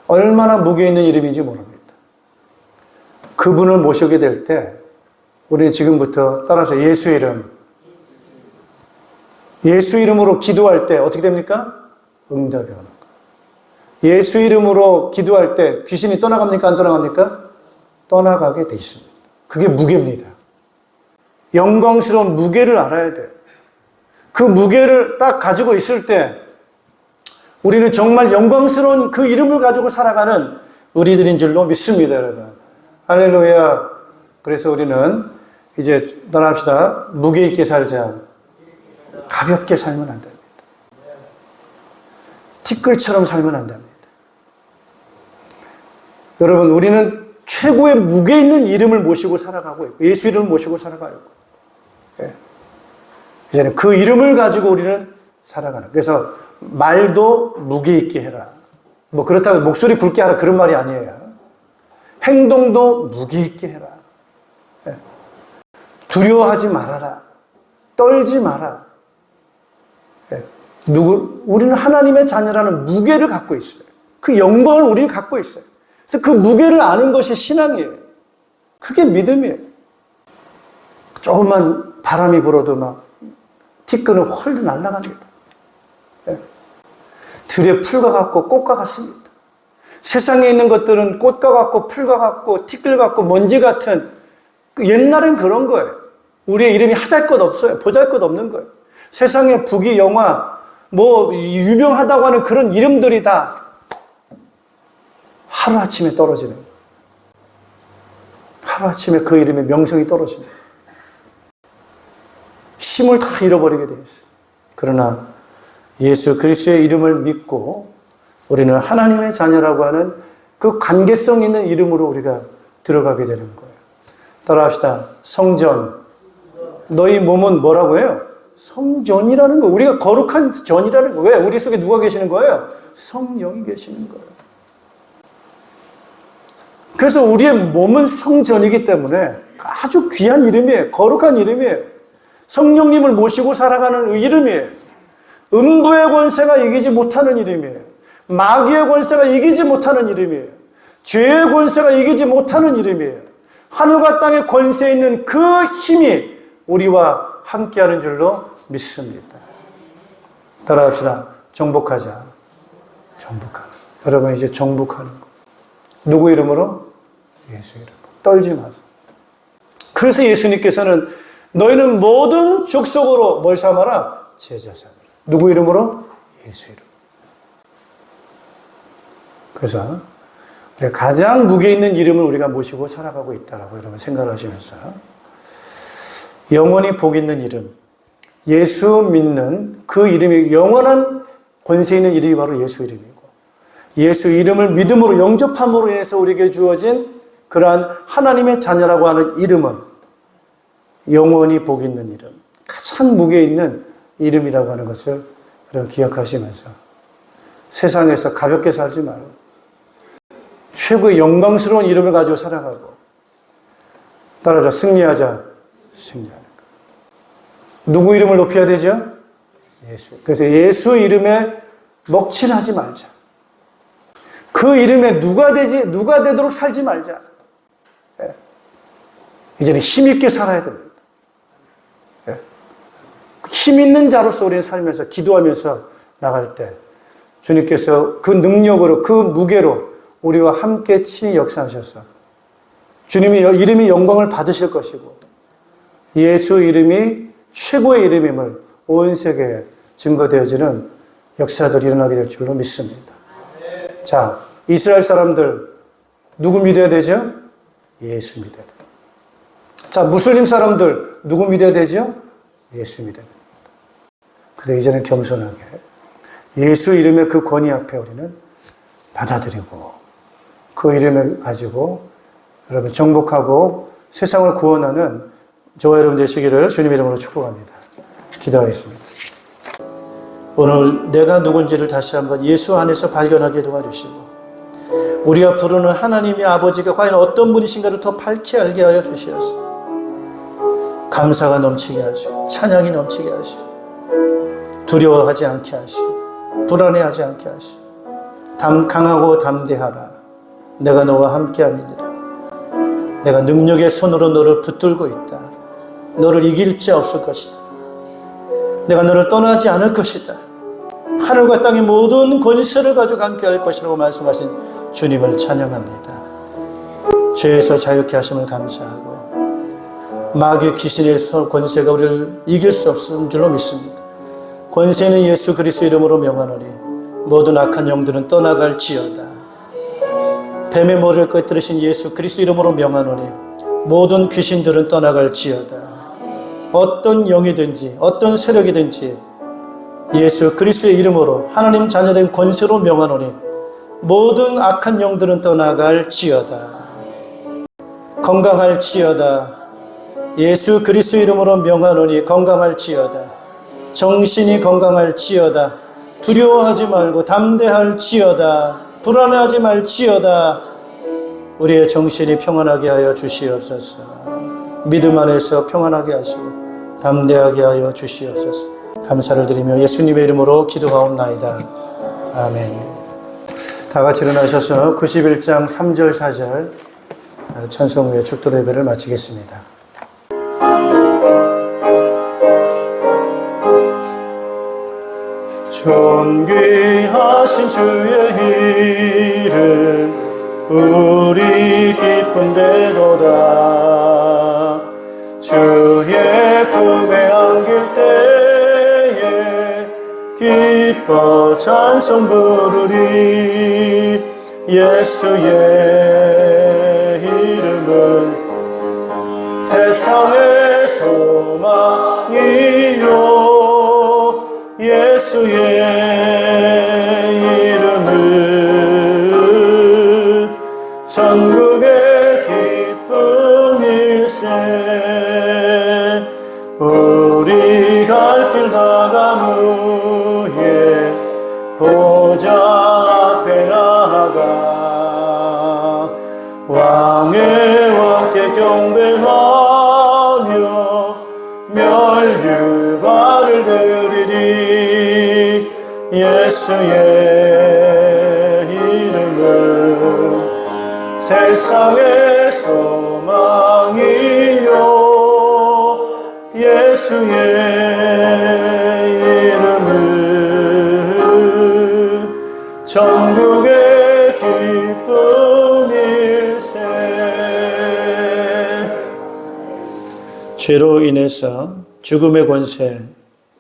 B: 얼마나 무게 있는 이름인지 모릅니다. 그분을 모시게 될 때 우리는 지금부터 따라서 예수 이름, 예수 이름으로 기도할 때 어떻게 됩니까? 응답이 오는 거예요. 예수 이름으로 기도할 때 귀신이 떠나갑니까? 안 떠나갑니까? 떠나가게 돼 있습니다. 그게 무게입니다. 영광스러운 무게를 알아야 돼요. 그 무게를 딱 가지고 있을 때 우리는 정말 영광스러운 그 이름을 가지고 살아가는 우리들인 줄로 믿습니다, 여러분. 할렐루야. 그래서 우리는 이제 떠납시다. 무게 있게 살자. 가볍게 살면 안 됩니다. 티끌처럼 살면 안 됩니다. 여러분, 우리는 최고의 무게 있는 이름을 모시고 살아가고 있고, 예수 이름을 모시고 살아가고 있고, 이제는 그 이름을 가지고 우리는 살아가는. 그래서 말도 무게 있게 해라. 뭐 그렇다고 목소리 굵게 하라 그런 말이 아니에요. 행동도 무게 있게 해라. 두려워하지 말아라. 떨지 마라. 우리는 하나님의 자녀라는 무게를 갖고 있어요. 그 영광을 우리는 갖고 있어요. 그래서 그 무게를 아는 것이 신앙이에요. 그게 믿음이에요. 조금만 바람이 불어도 막 티끌은 헐 날아갑니다. 들의 풀과 같고 꽃과 같습니다. 세상에 있는 것들은 꽃과 같고 풀과 같고 티끌 같고 먼지 같은 옛날엔 그런 거예요. 우리의 이름이 하잘것 없어요. 보잘것 없는 거예요. 세상의 부귀 영화 뭐 유명하다고 하는 그런 이름들이 다 하루아침에 떨어지는 거예요. 하루아침에 그 이름의 명성이 떨어지는 거예요. 힘을 다 잃어버리게 되어 있어요. 그러나 예수 그리스도의 이름을 믿고 우리는 하나님의 자녀라고 하는 그 관계성 있는 이름으로 우리가 들어가게 되는 거예요. 따라합시다. 성전. 너희 몸은 뭐라고 해요? 성전이라는 거. 우리가 거룩한 전이라는 거. 왜? 우리 속에 누가 계시는 거예요? 성령이 계시는 거예요. 그래서 우리의 몸은 성전이기 때문에 아주 귀한 이름이에요. 거룩한 이름이에요. 성령님을 모시고 살아가는 이름이에요. 음부의 권세가 이기지 못하는 이름이에요. 마귀의 권세가 이기지 못하는 이름이에요. 죄의 권세가 이기지 못하는 이름이에요. 하늘과 땅의 권세 있는 그 힘이 우리와 함께하는 줄로 믿습니다. 따라합시다. 정복하자. 정복하는. 여러분 이제 정복하는 거. 누구 이름으로? 예수 이름으로. 떨지 마세요. 그래서 예수님께서는 너희는 모든 족속으로 뭘 삼아라? 제자 삼아라. 누구 이름으로? 예수 이름. 그래서 우리가 가장 무게 있는 이름을 우리가 모시고 살아가고 있다라고 여러분 생각하시면서 영원히 복 있는 이름, 예수 믿는 그 이름이 영원한 권세 있는 이름이 바로 예수 이름이고 예수 이름을 믿음으로 영접함으로 인해서 우리에게 주어진 그러한 하나님의 자녀라고 하는 이름은 영원히 복 있는 이름, 가장 무게 있는 이름이라고 하는 것을 여러분 기억하시면서 세상에서 가볍게 살지 말고 최고의 영광스러운 이름을 가지고 살아가고 따라서 승리하자. 승리하는 것. 누구 이름을 높여야 되죠? 예수. 그래서 예수 이름에 먹칠하지 말자. 그 이름에 누가 되도록 살지 말자. 이제는 힘있게 살아야 됩니다. 힘 있는 자로서 우리는 살면서 기도하면서 나갈 때 주님께서 그 능력으로 그 무게로 우리와 함께 친히 역사하셔서 주님의 이름이 영광을 받으실 것이고 예수 이름이 최고의 이름임을 온 세계에 증거되어지는 역사들이 일어나게 될 줄로 믿습니다. 자, 이스라엘 사람들 누구 믿어야 되죠? 예수 믿어야 돼요. 자, 무슬림 사람들 누구 믿어야 되죠? 예수 믿어야 됩니다. 그래서 이제는 겸손하게 예수 이름의 그 권위 앞에 우리는 받아들이고 그 이름을 가지고 여러분 정복하고 세상을 구원하는 저와 여러분 되시기를 주님의 이름으로 축복합니다. 기도하겠습니다. 오늘 내가 누군지를 다시 한번 예수 안에서 발견하게 도와주시고 우리가 부르는 하나님의 아버지가 과연 어떤 분이신가를 더 밝히 알게 하여 주시옵소서. 감사가 넘치게 하시고 찬양이 넘치게 하시고 두려워하지 않게 하시고 불안해하지 않게 하시고 강하고 담대하라. 내가 너와 함께함이니라. 내가 능력의 손으로 너를 붙들고 있다. 너를 이길 자 없을 것이다. 내가 너를 떠나지 않을 것이다. 하늘과 땅의 모든 권세를 가지고 함께할 것이라고 말씀하신 주님을 찬양합니다. 죄에서 자유케 하심을 감사하고 마귀 귀신의 권세가 우리를 이길 수 없는 줄로 믿습니다. 권세는 예수 그리스도 이름으로 명하노니 모든 악한 영들은 떠나갈지어다. 뱀의 머리를 끄트리신 예수 그리스도 이름으로 명하노니 모든 귀신들은 떠나갈지어다. 어떤 영이든지 어떤 세력이든지 예수 그리스도의 이름으로 하나님 자녀된 권세로 명하노니 모든 악한 영들은 떠나갈지어다. 건강할지어다. 예수 그리스도 이름으로 명하노니 건강할지어다. 정신이 건강할지어다. 두려워하지 말고 담대할지어다. 불안해하지 말지어다. 우리의 정신이 평안하게 하여 주시옵소서. 믿음 안에서 평안하게 하시고 담대하게 하여 주시옵소서. 감사를 드리며 예수님의 이름으로 기도하옵나이다. 아멘. 다 같이 일어나셔서 91장 3절 4절 찬송 후에 축도 예배를 마치겠습니다. 존귀하신 주의 이름 우리 기쁨되도다. 주의 품에 안길 때에 기뻐 찬송 부르리. 예수의 이름은 세상의 소망이요 예수의 이름은 천국의 기쁜 일세. 우리 갈 길 다간 후에 보좌 앞에 나아가 왕의 왕께 경배하며 멸류관을 드리리. 예수의 이름은 세상의 소망이요 예수의 이름은 천국의 기쁜 일세. 죄로 인해서 죽음의 권세,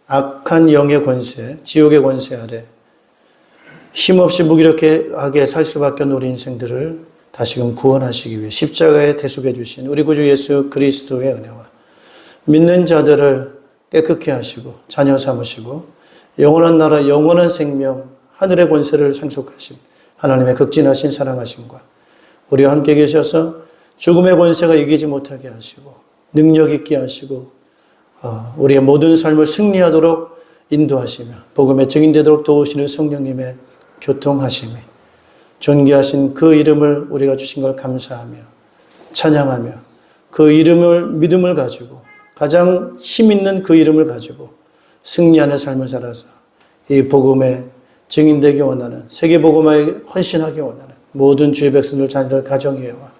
B: 악한 영의 권세, 지옥의 권세 아래 힘없이 무기력하게 살 수밖에 없는 우리 인생들을 다시금 구원하시기 위해 십자가에 대속해 주신 우리 구주 예수 그리스도의 은혜와 믿는 자들을 깨끗게 하시고 자녀 삼으시고 영원한 나라 영원한 생명 하늘의 권세를 상속하신 하나님의 극진하신 사랑하심과 우리와 함께 계셔서 죽음의 권세가 이기지 못하게 하시고 능력 있게 하시고 우리의 모든 삶을 승리하도록 인도하시며 복음의 증인되도록 도우시는 성령님의 교통하심이 존귀하신 그 이름을 우리가 주신 걸 감사하며 찬양하며 그 이름을 믿음을 가지고 가장 힘있는 그 이름을 가지고 승리하는 삶을 살아서 이 복음의 증인되기 원하는 세계 복음화에 헌신하기 원하는 모든 주의 백성들 자녀들 가정교회와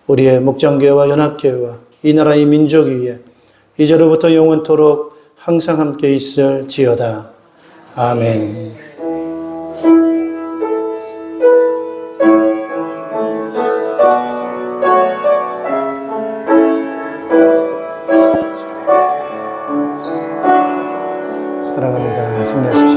B: 우리의 목장교회와 연합교회와 이 나라의 민족 위에 이제로부터 영원토록 항상 함께 있을지어다. 아멘. 사랑합니다. 승리하십시오.